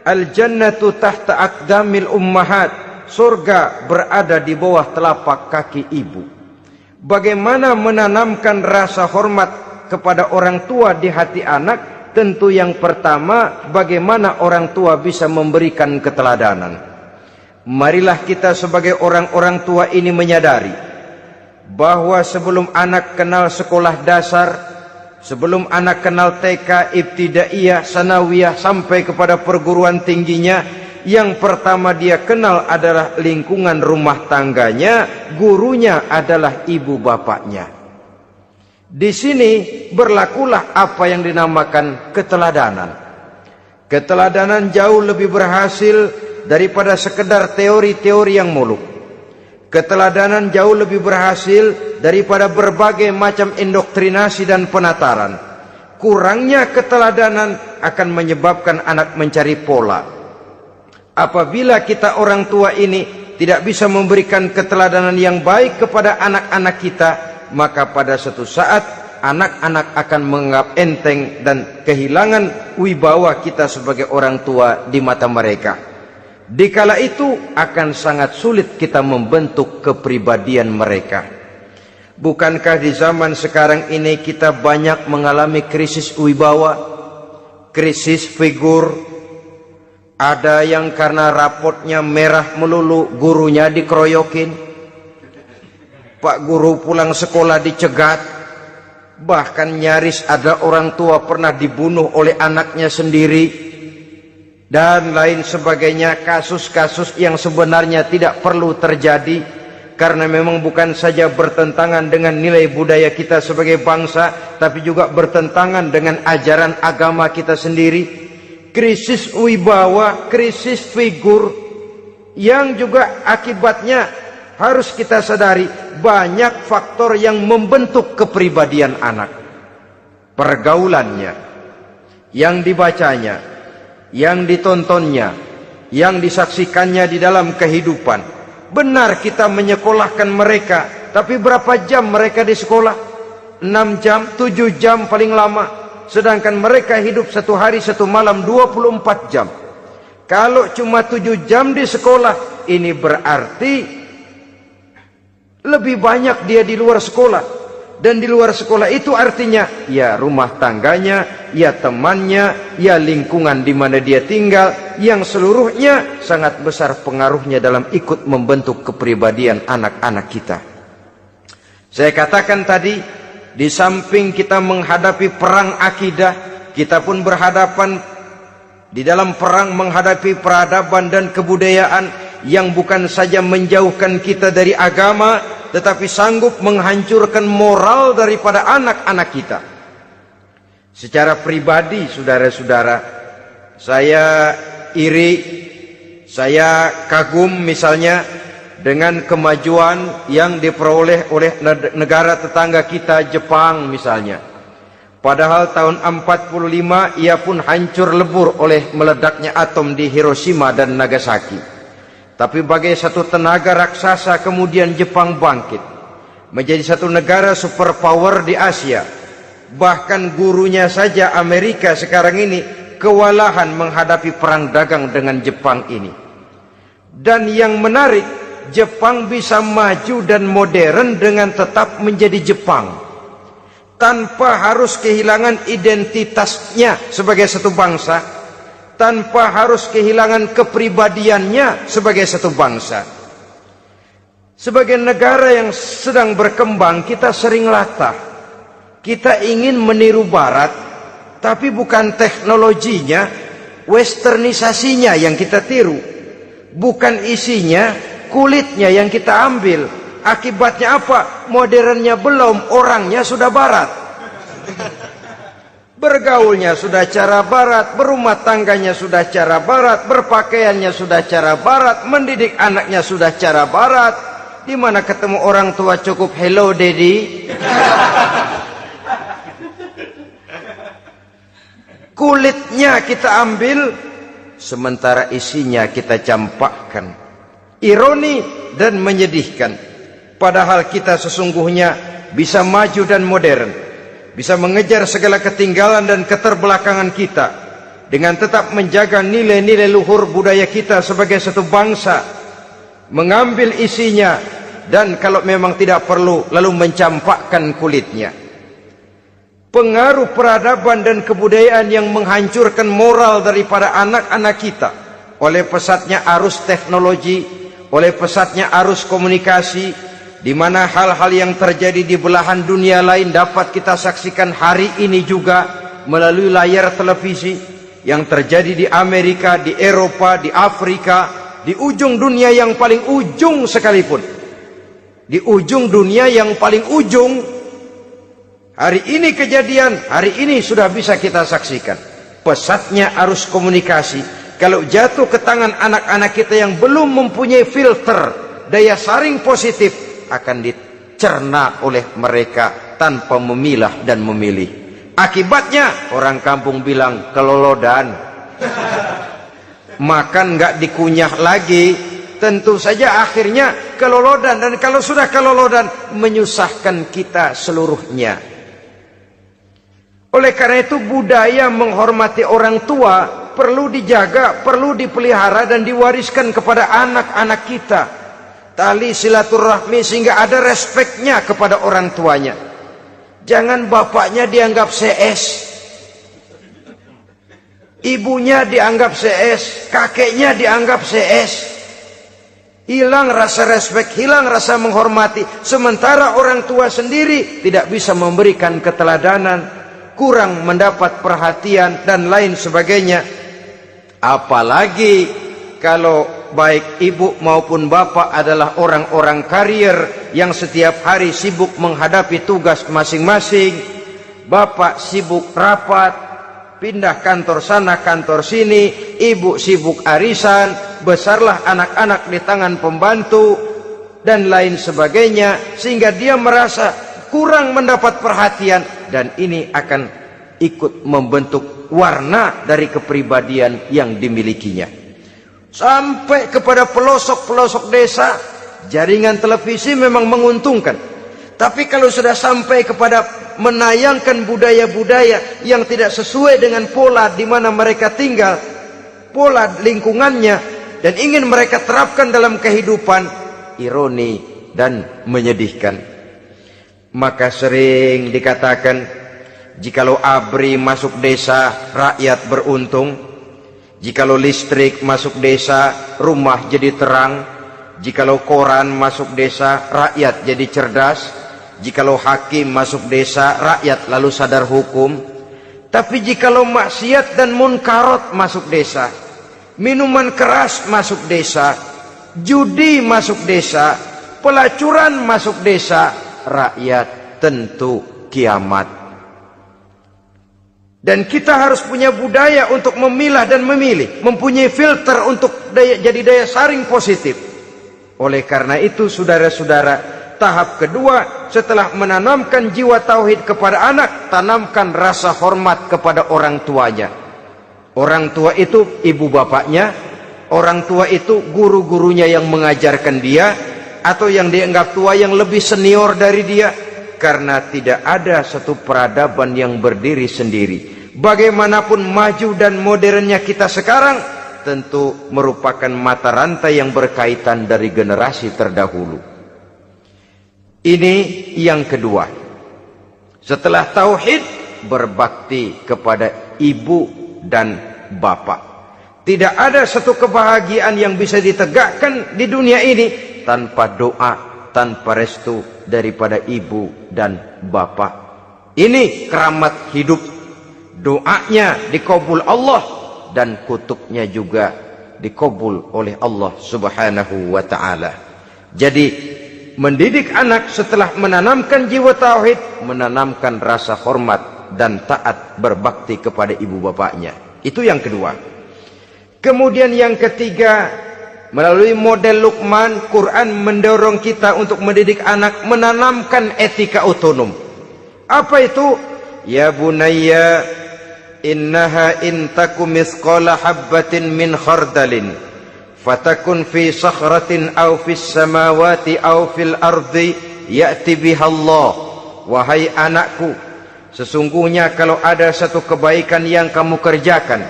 al-jannatu tahta aqdamil ummahat, surga berada di bawah telapak kaki ibu. Bagaimana menanamkan rasa hormat kepada orang tua di hati anak? Tentu yang pertama, bagaimana orang tua bisa memberikan keteladanan. Marilah kita sebagai orang-orang tua ini menyadari bahwa sebelum anak kenal sekolah dasar, sebelum anak kenal TK, ibtidaiyah, sanawiyah sampai kepada perguruan tingginya, yang pertama dia kenal adalah lingkungan rumah tangganya, gurunya adalah ibu bapaknya. Di sini berlakulah apa yang dinamakan keteladanan. Keteladanan jauh lebih berhasil daripada sekedar teori-teori yang muluk. Keteladanan jauh lebih berhasil daripada berbagai macam indoktrinasi dan penataran. Kurangnya keteladanan akan menyebabkan anak mencari pola. Apabila kita orang tua ini tidak bisa memberikan keteladanan yang baik kepada anak-anak kita, maka pada suatu saat anak-anak akan menganggap enteng dan kehilangan wibawa kita sebagai orang tua di mata mereka. Dikala itu akan sangat sulit kita membentuk kepribadian mereka. Bukankah di zaman sekarang ini kita banyak mengalami krisis wibawa, krisis figur? Ada yang karena rapotnya merah melulu, gurunya dikeroyokin. Pak guru pulang sekolah dicegat. Bahkan nyaris ada orang tua pernah dibunuh oleh anaknya sendiri. Dan lain sebagainya, kasus-kasus yang sebenarnya tidak perlu terjadi, karena memang bukan saja bertentangan dengan nilai budaya kita sebagai bangsa, tapi juga bertentangan dengan ajaran agama kita sendiri. Krisis wibawa, krisis figur, yang juga akibatnya harus kita sadari banyak faktor yang membentuk kepribadian anak. Pergaulannya, yang dibacanya, yang ditontonnya, yang disaksikannya di dalam kehidupan. Benar kita menyekolahkan mereka, tapi berapa jam mereka di sekolah? 6 jam, 7 jam paling lama. Sedangkan mereka hidup satu hari satu malam 24 jam. Kalau cuma 7 jam di sekolah, ini berarti lebih banyak dia di luar sekolah. Dan di luar sekolah itu artinya ya rumah tangganya, ya temannya, ya lingkungan di mana dia tinggal, yang seluruhnya sangat besar pengaruhnya dalam ikut membentuk kepribadian anak-anak kita. Saya katakan tadi, di samping kita menghadapi perang akidah, kita pun berhadapan di dalam perang menghadapi peradaban dan kebudayaan yang bukan saja menjauhkan kita dari agama, tetapi sanggup menghancurkan moral daripada anak-anak kita. Secara pribadi, saudara-saudara, saya iri, saya kagum misalnya dengan kemajuan yang diperoleh oleh negara tetangga kita, Jepang misalnya. Padahal tahun 45 ia pun hancur lebur oleh meledaknya atom di Hiroshima dan Nagasaki. Tapi bagai satu tenaga raksasa kemudian Jepang bangkit menjadi satu negara superpower di Asia. Bahkan gurunya saja Amerika sekarang ini kewalahan menghadapi perang dagang dengan Jepang ini. Dan yang menarik, Jepang bisa maju dan modern dengan tetap menjadi Jepang, tanpa harus kehilangan identitasnya sebagai satu bangsa, tanpa harus kehilangan kepribadiannya sebagai satu bangsa. Sebagai negara yang sedang berkembang, kita sering latah. Kita ingin meniru Barat, tapi bukan teknologinya, westernisasinya yang kita tiru. Bukan isinya, kulitnya yang kita ambil. Akibatnya apa? Modernnya belum, orangnya sudah Barat. Bergaulnya sudah cara Barat, berumah tangganya sudah cara Barat, berpakaiannya sudah cara Barat, mendidik anaknya sudah cara Barat. Di mana ketemu orang tua cukup hello daddy. Kulitnya kita ambil, sementara isinya kita campakkan. Ironi dan menyedihkan. Padahal kita sesungguhnya bisa maju dan modern, bisa mengejar segala ketinggalan dan keterbelakangan kita, dengan tetap menjaga nilai-nilai luhur budaya kita sebagai satu bangsa, mengambil isinya, dan kalau memang tidak perlu, lalu mencampakkan kulitnya. Pengaruh peradaban dan kebudayaan yang menghancurkan moral daripada anak-anak kita oleh pesatnya arus teknologi, oleh pesatnya arus komunikasi, di mana hal-hal yang terjadi di belahan dunia lain dapat kita saksikan hari ini juga melalui layar televisi. Yang terjadi di Amerika, di Eropa, di Afrika, di ujung dunia yang paling ujung sekalipun, di ujung dunia yang paling ujung, hari ini kejadian, hari ini sudah bisa kita saksikan. Pesatnya arus komunikasi, kalau jatuh ke tangan anak-anak kita yang belum mempunyai filter, daya saring positif, akan dicerna oleh mereka tanpa memilah dan memilih. Akibatnya orang kampung bilang kelolodan. Makan nggak dikunyah lagi, tentu saja akhirnya kelolodan. Dan kalau sudah kelolodan, menyusahkan kita seluruhnya. Oleh karena itu budaya menghormati orang tua perlu dijaga, perlu dipelihara dan diwariskan kepada anak-anak kita. Tali silaturahmi sehingga ada respeknya kepada orang tuanya. Jangan bapaknya dianggap CS, ibunya dianggap CS, kakeknya dianggap CS. Hilang rasa respek, hilang rasa menghormati. Sementara orang tua sendiri tidak bisa memberikan keteladanan, kurang mendapat perhatian dan lain sebagainya. Apalagi kalau baik ibu maupun bapak adalah orang-orang karier yang setiap hari sibuk menghadapi tugas masing-masing. Bapak sibuk rapat, pindah kantor sana kantor sini, ibu sibuk arisan, besarlah anak-anak di tangan pembantu dan lain sebagainya, sehingga dia merasa kurang mendapat perhatian, dan ini akan ikut membentuk warna dari kepribadian yang dimilikinya. Sampai kepada pelosok-pelosok desa, jaringan televisi memang menguntungkan. Tapi kalau sudah sampai kepada menayangkan budaya-budaya yang tidak sesuai dengan pola di mana mereka tinggal, pola lingkungannya, dan ingin mereka terapkan dalam kehidupan, ironi dan menyedihkan. Maka sering dikatakan, jikalau ABRI masuk desa, rakyat beruntung. Jikalau listrik masuk desa, rumah jadi terang. Jikalau koran masuk desa, rakyat jadi cerdas. Jikalau hakim masuk desa, rakyat lalu sadar hukum. Tapi jikalau maksiat dan munkarat masuk desa, minuman keras masuk desa, judi masuk desa, pelacuran masuk desa, rakyat tentu kiamat. Dan kita harus punya budaya untuk memilah dan memilih, mempunyai filter untuk jadi daya saring positif. Oleh karena itu saudara-saudara, tahap kedua setelah menanamkan jiwa tauhid kepada anak, tanamkan rasa hormat kepada orang tuanya. Orang tua itu ibu bapaknya, orang tua itu guru-gurunya yang mengajarkan dia, atau yang dianggap tua yang lebih senior dari dia. Karena tidak ada satu peradaban yang berdiri sendiri. Bagaimanapun maju dan modernnya kita sekarang, tentu merupakan mata rantai yang berkaitan dari generasi terdahulu. Ini yang kedua. Setelah tauhid, berbakti kepada ibu dan bapak. Tidak ada satu kebahagiaan yang bisa ditegakkan di dunia ini tanpa doa, tanpa restu daripada ibu dan bapak. Ini keramat hidup. Doanya dikabul Allah dan kutuknya juga dikabul oleh Allah Subhanahu wa ta'ala. Jadi mendidik anak setelah menanamkan jiwa tauhid, menanamkan rasa hormat dan taat berbakti kepada ibu bapaknya. Itu yang kedua. Kemudian yang ketiga, melalui model Luqman, Quran mendorong kita untuk mendidik anak, menanamkan etika otonom. Apa itu? Ya bunayya, innaha in takum mithqala habbatin min khardalin fatakun fi sakhratin aw fis samawati aw fil ardi ya'ti biha Allah. Wahai anakku, sesungguhnya kalau ada satu kebaikan yang kamu kerjakan,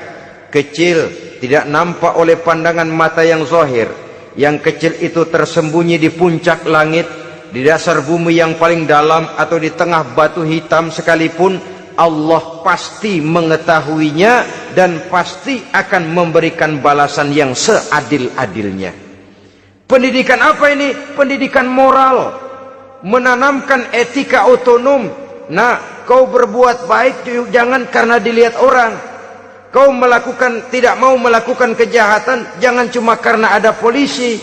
kecil, tidak nampak oleh pandangan mata yang zahir, yang kecil itu tersembunyi di puncak langit, di dasar bumi yang paling dalam, atau di tengah batu hitam sekalipun, Allah pasti mengetahuinya dan pasti akan memberikan balasan yang seadil-adilnya. Pendidikan apa ini? Pendidikan moral, menanamkan etika otonom. Nah, kau berbuat baik jangan karena dilihat orang. Kau tidak mau melakukan kejahatan jangan cuma karena ada polisi.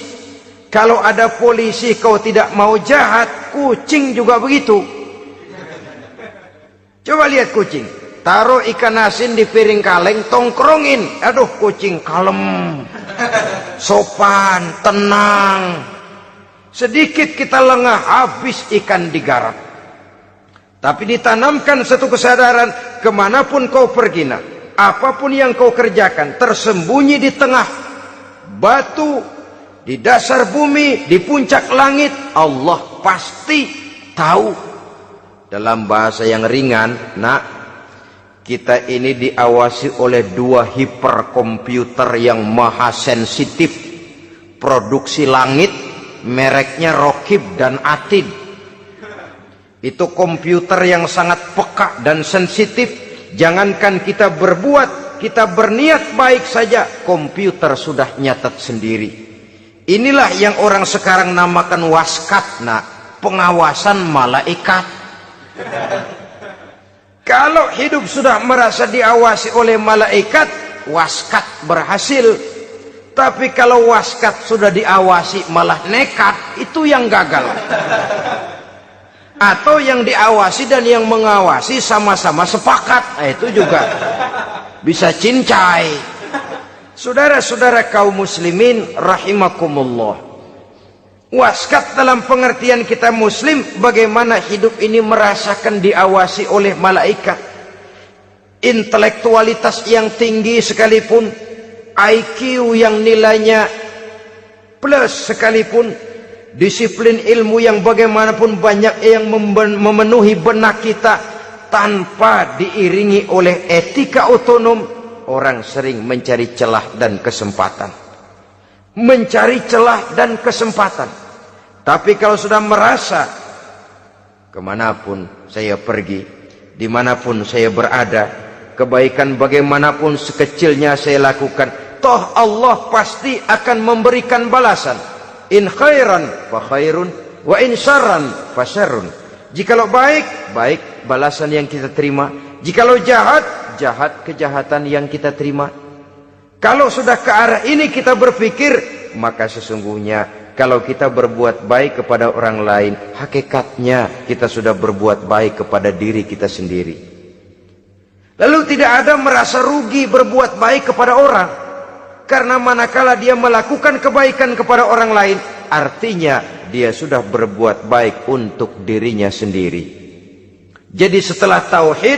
Kalau ada polisi kau tidak mau jahat, kucing juga begitu. Coba lihat kucing, taruh ikan asin di piring kaleng, tongkrongin. Aduh, kucing kalem, sopan, tenang. Sedikit kita lengah, habis ikan digarap. Tapi ditanamkan satu kesadaran, kemanapun kau pergi, apapun yang kau kerjakan, tersembunyi di tengah batu, di dasar bumi, di puncak langit, Allah pasti tahu. Dalam bahasa yang ringan, Kita ini diawasi oleh 2 hiperkomputer yang maha sensitif, produksi langit, mereknya Rokib dan Atid. Itu komputer yang sangat peka dan sensitif. Jangankan kita berbuat, kita berniat baik saja, komputer sudah nyatat sendiri. Inilah yang orang sekarang namakan waskat, pengawasan malaikat. Kalau hidup sudah merasa diawasi oleh malaikat, waskat berhasil. Tapi kalau waskat sudah diawasi malah nekat, itu yang gagal. Atau yang diawasi dan yang mengawasi sama-sama sepakat, itu juga bisa cincai. Saudara-saudara kaum muslimin rahimakumullah, waskat dalam pengertian kita muslim, bagaimana hidup ini merasakan diawasi oleh malaikat. Intelektualitas yang tinggi sekalipun, IQ yang nilainya plus sekalipun, disiplin ilmu yang bagaimanapun banyak yang memenuhi benak kita, tanpa diiringi oleh etika otonom, orang sering mencari celah dan kesempatan. Mencari celah dan kesempatan. Tapi kalau sudah merasa, kemanapun saya pergi, dimanapun saya berada, kebaikan bagaimanapun sekecilnya saya lakukan, toh Allah pasti akan memberikan balasan. In khairan fa khairun, wa in syarran fa syarrun. Jikalau baik, baik balasan yang kita terima. Jikalau jahat, jahat kejahatan yang kita terima. Kalau sudah ke arah ini kita berpikir, maka sesungguhnya kalau kita berbuat baik kepada orang lain, hakikatnya kita sudah berbuat baik kepada diri kita sendiri. Lalu tidak ada merasa rugi berbuat baik kepada orang. Karena manakala dia melakukan kebaikan kepada orang lain, artinya dia sudah berbuat baik untuk dirinya sendiri. Jadi setelah tauhid,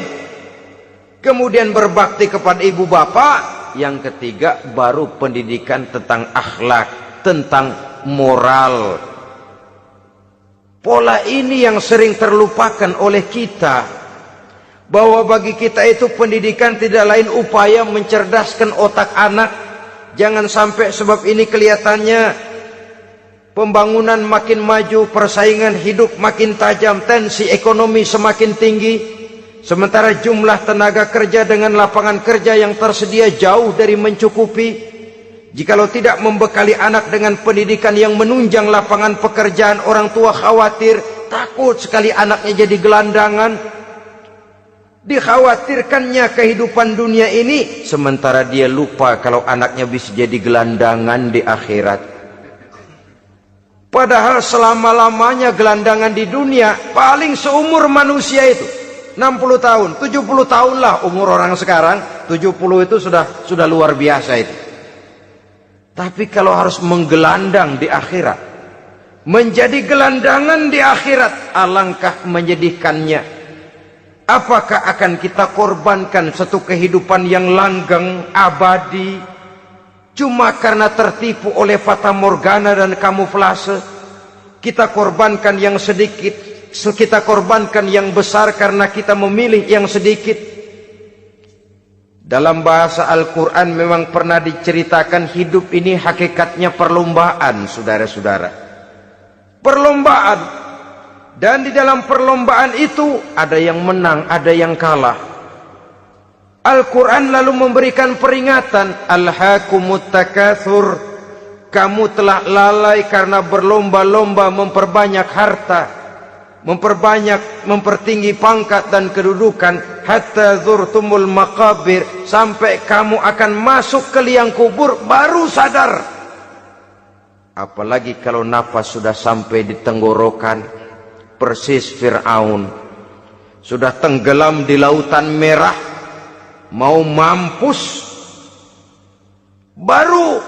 kemudian berbakti kepada ibu bapak, yang ketiga baru pendidikan tentang akhlak, tentang moral. Pola ini yang sering terlupakan oleh kita, bahwa bagi kita itu pendidikan tidak lain upaya mencerdaskan otak anak. Jangan sampai sebab ini kelihatannya pembangunan makin maju, persaingan hidup makin tajam, tensi ekonomi semakin tinggi, sementara jumlah tenaga kerja dengan lapangan kerja yang tersedia jauh dari mencukupi. Jikalau tidak membekali anak dengan pendidikan yang menunjang lapangan pekerjaan, orang tua khawatir, takut sekali anaknya jadi gelandangan. Dikhawatirkannya kehidupan dunia ini, sementara dia lupa kalau anaknya bisa jadi gelandangan di akhirat. Padahal selama-lamanya gelandangan di dunia, paling seumur manusia itu 60 tahun, 70 tahun lah umur orang sekarang. 70 itu sudah luar biasa itu. Tapi kalau harus menggelandang di akhirat, menjadi gelandangan di akhirat, alangkah menyedihkannya. Apakah akan kita korbankan satu kehidupan yang langgeng, abadi, cuma karena tertipu oleh fata morgana dan kamuflase? Kita korbankan yang sedikit, kita korbankan yang besar karena kita memilih yang sedikit. Dalam bahasa Al-Quran memang pernah diceritakan hidup ini hakikatnya perlombaan, saudara-saudara. Perlombaan. Dan di dalam perlombaan itu ada yang menang, ada yang kalah. Al-Quran lalu memberikan peringatan, Alhaakumut takatsur, kamu telah lalai karena berlomba-lomba memperbanyak harta, mempertinggi pangkat dan kedudukan, hatta zurtumul maqabir, sampai kamu akan masuk ke liang kubur baru sadar. Apalagi kalau nafas sudah sampai di tenggorokan. Persis Fir'aun sudah tenggelam di lautan merah, mau mampus, baru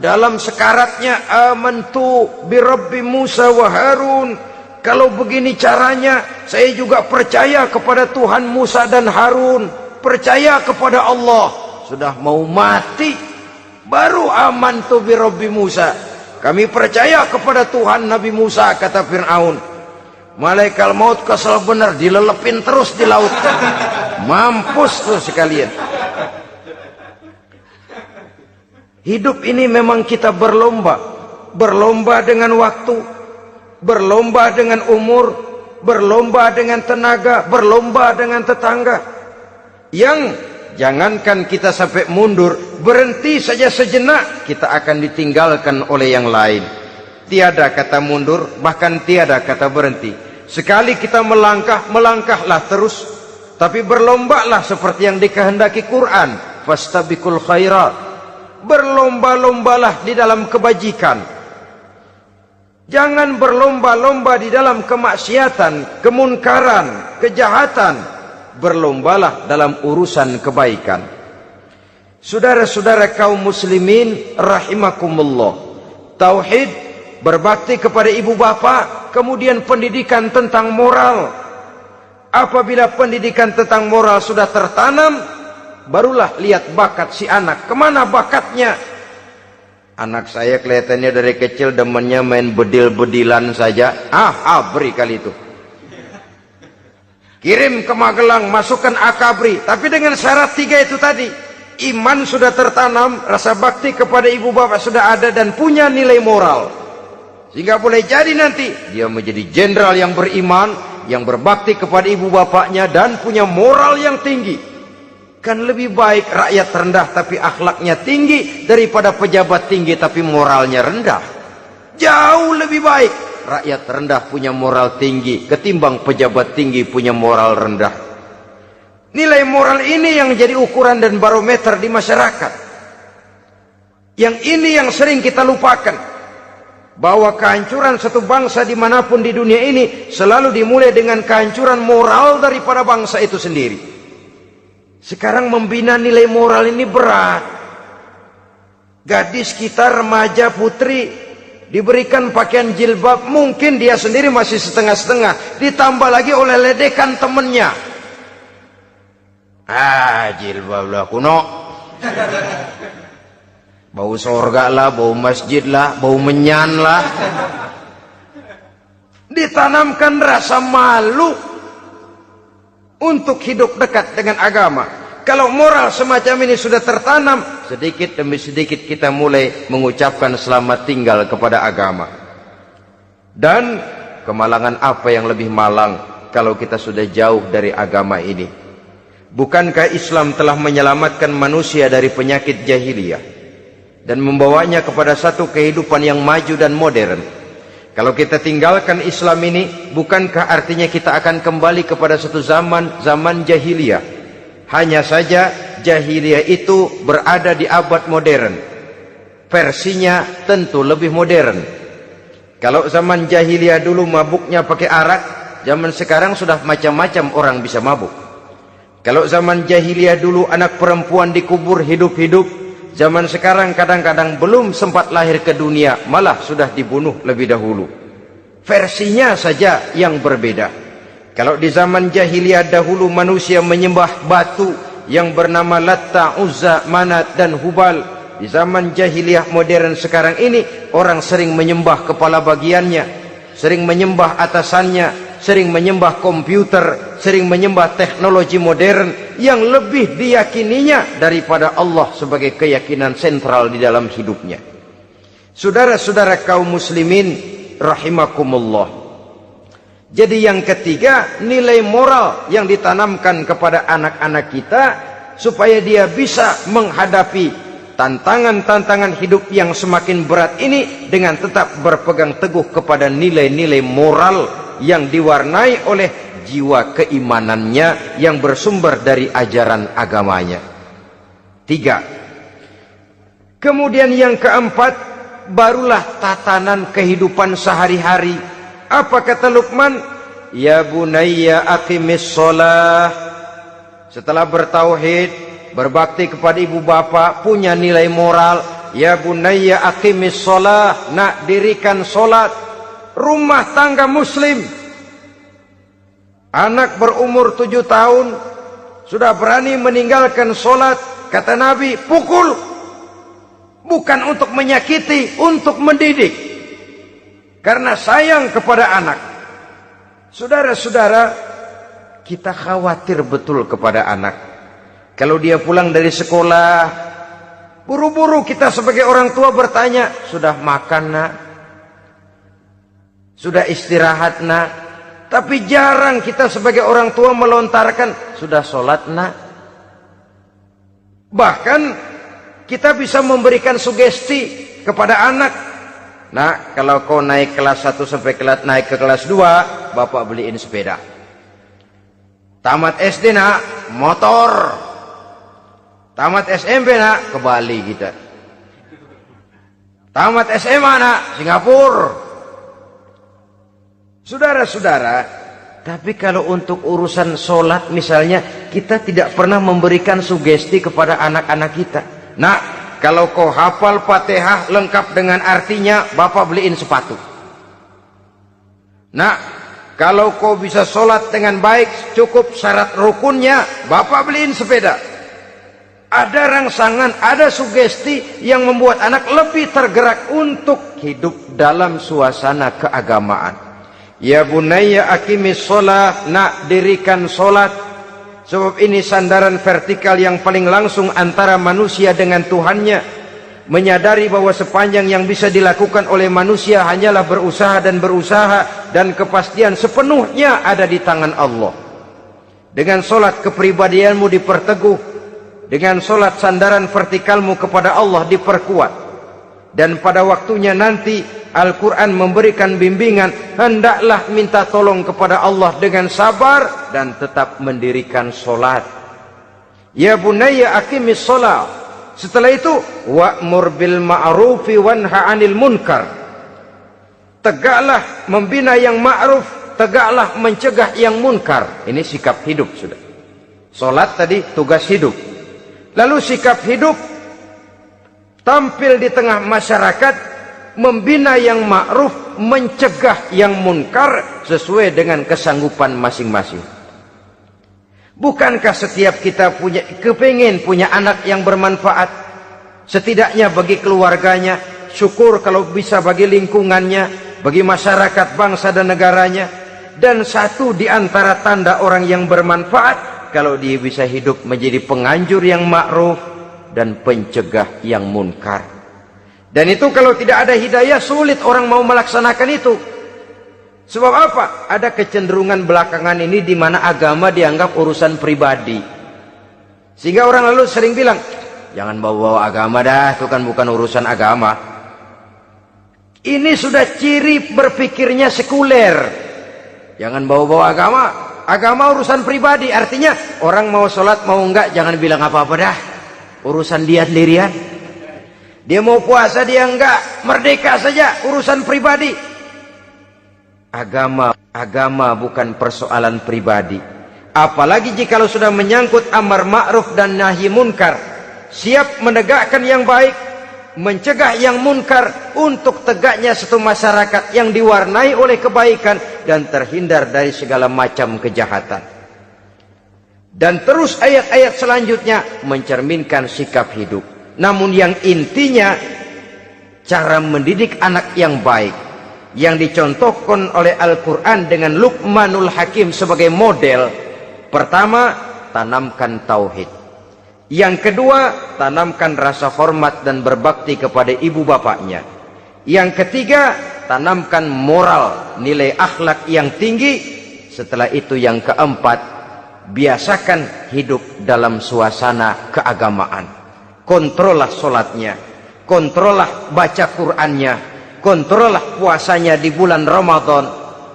dalam sekaratnya amantu bi Rabbi Musa wa Harun. Kalau begini caranya, saya juga percaya kepada Tuhan Musa dan Harun, percaya kepada Allah. Sudah mau mati, baru amantu bi Rabbi Musa, kami percaya kepada Tuhan Nabi Musa, kata Fir'aun. Malaikat maut kesel benar, dilelepin terus di laut. Mampus tuh sekalian. Hidup ini memang kita berlomba. Berlomba dengan waktu, berlomba dengan umur, berlomba dengan tenaga, berlomba dengan tetangga. Yang jangankan kita sampai mundur, berhenti saja sejenak, kita akan ditinggalkan oleh yang lain. Tiada kata mundur, bahkan tiada kata berhenti. Sekali kita melangkah, melangkahlah terus. Tapi berlombalah seperti yang dikehendaki Quran. Fastabiqul khairat. Berlomba-lombalah di dalam kebajikan. Jangan berlomba-lomba di dalam kemaksiatan, kemunkaran, kejahatan. Berlombalah dalam urusan kebaikan. Saudara-saudara kaum muslimin rahimakumullah. Tauhid, berbakti kepada ibu bapa, kemudian pendidikan tentang moral. Apabila pendidikan tentang moral sudah tertanam, barulah lihat bakat si anak. Kemana bakatnya? Anak saya kelihatannya dari kecil demennya main bedil-bedilan saja. Abri kali itu. Kirim ke Magelang, masukkan akabri. Tapi dengan syarat 3 itu tadi. Iman sudah tertanam, rasa bakti kepada ibu bapak sudah ada, dan punya nilai moral. Sehingga boleh jadi nanti dia menjadi jenderal yang beriman, yang berbakti kepada ibu bapaknya, dan punya moral yang tinggi. Kan lebih baik rakyat rendah tapi akhlaknya tinggi daripada pejabat tinggi tapi moralnya rendah. Jauh lebih baik rakyat rendah punya moral tinggi ketimbang pejabat tinggi punya moral rendah. Nilai moral ini yang jadi ukuran dan barometer di masyarakat. Yang ini yang sering kita lupakan. Bahwa kehancuran satu bangsa dimanapun di dunia ini selalu dimulai dengan kehancuran moral daripada bangsa itu sendiri. Sekarang membina nilai moral ini berat. Gadis kita, remaja, putri diberikan pakaian jilbab, mungkin dia sendiri masih setengah-setengah, ditambah lagi oleh ledekan temennya. Jilbab lah kuno. Bau sorga lah, bau masjid lah, bau menyan lah. Ditanamkan rasa malu untuk hidup dekat dengan agama. Kalau moral semacam ini sudah tertanam, sedikit demi sedikit kita mulai mengucapkan selamat tinggal kepada agama. Dan kemalangan apa yang lebih malang kalau kita sudah jauh dari agama ini? Bukankah Islam telah menyelamatkan manusia dari penyakit jahiliyah dan membawanya kepada satu kehidupan yang maju dan modern? Kalau kita tinggalkan Islam ini, bukankah artinya kita akan kembali kepada satu zaman jahiliyah? Hanya saja jahiliyah itu berada di abad modern. Versinya tentu lebih modern. Kalau zaman jahiliyah dulu mabuknya pakai arak, zaman sekarang sudah macam-macam orang bisa mabuk. Kalau zaman jahiliyah dulu anak perempuan dikubur hidup-hidup, zaman sekarang kadang-kadang belum sempat lahir ke dunia, malah sudah dibunuh lebih dahulu. Versinya saja yang berbeda. Kalau di zaman jahiliyah dahulu manusia menyembah batu yang bernama Latta, Uzza, Manat dan Hubal. Di zaman jahiliyah modern sekarang ini, orang sering menyembah kepala bagiannya, sering menyembah atasannya, sering menyembah komputer, sering menyembah teknologi modern yang lebih diyakininya daripada Allah sebagai keyakinan sentral di dalam hidupnya. Saudara-saudara kaum muslimin rahimakumullah. Jadi yang ketiga, nilai moral yang ditanamkan kepada anak-anak kita supaya dia bisa menghadapi tantangan-tantangan hidup yang semakin berat ini dengan tetap berpegang teguh kepada nilai-nilai moral yang diwarnai oleh jiwa keimanannya yang bersumber dari ajaran agamanya. 3. Kemudian yang keempat, barulah tatanan kehidupan sehari-hari. Apa kata Luqman? Ya bunayya aqimis shalah. Setelah bertauhid, berbakti kepada ibu bapa, punya nilai moral. Ya bunayya aqimis shalah. Nak, dirikan solat. Rumah tangga muslim. Anak berumur 7 tahun sudah berani meninggalkan solat. Kata Nabi, pukul. Bukan untuk menyakiti, untuk mendidik. Karena sayang kepada anak. Saudara-saudara, kita khawatir betul kepada anak. Kalau dia pulang dari sekolah, buru-buru kita sebagai orang tua bertanya, sudah makan nak? Sudah istirahat nak? Tapi jarang kita sebagai orang tua melontarkan, sudah sholat nak? Bahkan kita bisa memberikan sugesti kepada anak. Nah, kalau kau naik kelas 1 sampai naik ke kelas 2, bapak beliin sepeda. Tamat SD nak, motor. Tamat SMP nak, ke Bali kita. Tamat SMA nak, Singapura. Saudara-saudara, tapi kalau untuk urusan sholat misalnya, kita tidak pernah memberikan sugesti kepada anak-anak kita. Nah, kalau kau hafal Fatihah lengkap dengan artinya, bapak beliin sepatu. Nah, kalau kau bisa sholat dengan baik, cukup syarat rukunnya, bapak beliin sepeda. Ada rangsangan, ada sugesti yang membuat anak lebih tergerak untuk hidup dalam suasana keagamaan. Ya bunayya aqimis sholat, nak dirikan sholat. Sebab ini sandaran vertikal yang paling langsung antara manusia dengan Tuhannya. Menyadari bahwa sepanjang yang bisa dilakukan oleh manusia hanyalah berusaha, dan kepastian sepenuhnya ada di tangan Allah. Dengan solat kepribadianmu diperteguh, dengan solat sandaran vertikalmu kepada Allah diperkuat. Dan pada waktunya nanti Al-Quran memberikan bimbingan, hendaklah minta tolong kepada Allah dengan sabar dan tetap mendirikan solat. Ya bunayya aqimis solat. Setelah itu, wa'mur bil ma'rufi wanha 'anil munkar. Tegaklah membina yang ma'ruf, tegaklah mencegah yang munkar. Ini sikap hidup sudah. Solat tadi tugas hidup. Lalu sikap hidup tampil di tengah masyarakat, membina yang ma'ruf, mencegah yang munkar sesuai dengan kesanggupan masing-masing. Bukankah setiap kita kepingin punya anak yang bermanfaat, setidaknya bagi keluarganya, syukur kalau bisa bagi lingkungannya, bagi masyarakat, bangsa dan negaranya. Dan satu di antara tanda orang yang bermanfaat, kalau dia bisa hidup menjadi penganjur yang ma'ruf dan pencegah yang munkar. Dan itu kalau tidak ada hidayah, sulit orang mau melaksanakan itu. Sebab apa? Ada kecenderungan belakangan ini di mana agama dianggap urusan pribadi. Sehingga orang lalu sering bilang, jangan bawa-bawa agama dah, itu kan bukan urusan agama. Ini sudah ciri berpikirnya sekuler. Jangan bawa-bawa agama. Agama urusan pribadi, artinya orang mau sholat mau enggak, jangan bilang apa-apa dah. Urusan dia sendirian. Dia mau puasa dia enggak, merdeka saja, urusan pribadi. Agama bukan persoalan pribadi. Apalagi jika sudah menyangkut amar ma'ruf dan nahi munkar. Siap menegakkan yang baik, mencegah yang munkar, untuk tegaknya satu masyarakat yang diwarnai oleh kebaikan dan terhindar dari segala macam kejahatan. Dan terus ayat-ayat selanjutnya mencerminkan sikap hidup. Namun yang intinya, cara mendidik anak yang baik yang dicontohkan oleh Al-Quran dengan Luqmanul Hakim sebagai model. Pertama, tanamkan tauhid. Yang kedua, tanamkan rasa hormat dan berbakti kepada ibu bapaknya. Yang ketiga, tanamkan moral, nilai akhlak yang tinggi. Setelah itu yang keempat, biasakan hidup dalam suasana keagamaan. Kontrollah sholatnya, kontrollah baca Qur'annya, kontrollah puasanya di bulan Ramadan.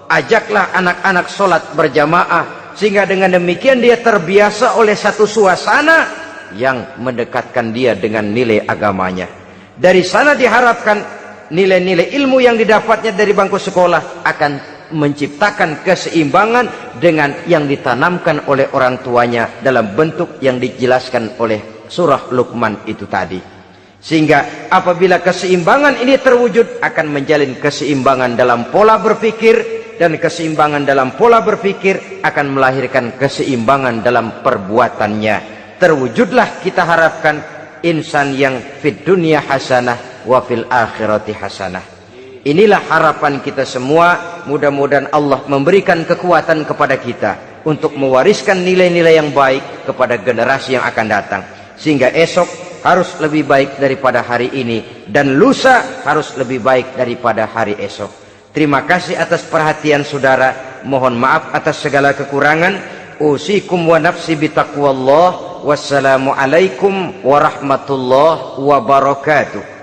Ajaklah anak-anak sholat berjamaah, sehingga dengan demikian dia terbiasa oleh satu suasana yang mendekatkan dia dengan nilai agamanya. Dari sana diharapkan nilai-nilai ilmu yang didapatnya dari bangku sekolah akan menciptakan keseimbangan dengan yang ditanamkan oleh orang tuanya dalam bentuk yang dijelaskan oleh surah Luqman itu tadi. Sehingga apabila keseimbangan ini terwujud, akan menjalin keseimbangan dalam pola berpikir, dan keseimbangan dalam pola berpikir akan melahirkan keseimbangan dalam perbuatannya. Terwujudlah kita harapkan insan yang fid dunya hasanah wa fil akhirati hasanah. Inilah harapan kita semua. Mudah-mudahan Allah memberikan kekuatan kepada kita untuk mewariskan nilai-nilai yang baik kepada generasi yang akan datang, sehingga esok harus lebih baik daripada hari ini dan lusa harus lebih baik daripada hari esok. Terima kasih atas perhatian saudara. Mohon maaf atas segala kekurangan. Usikum wa nafsi bitaqwallah. Wassalamualaikum warahmatullahi wabarakatuh.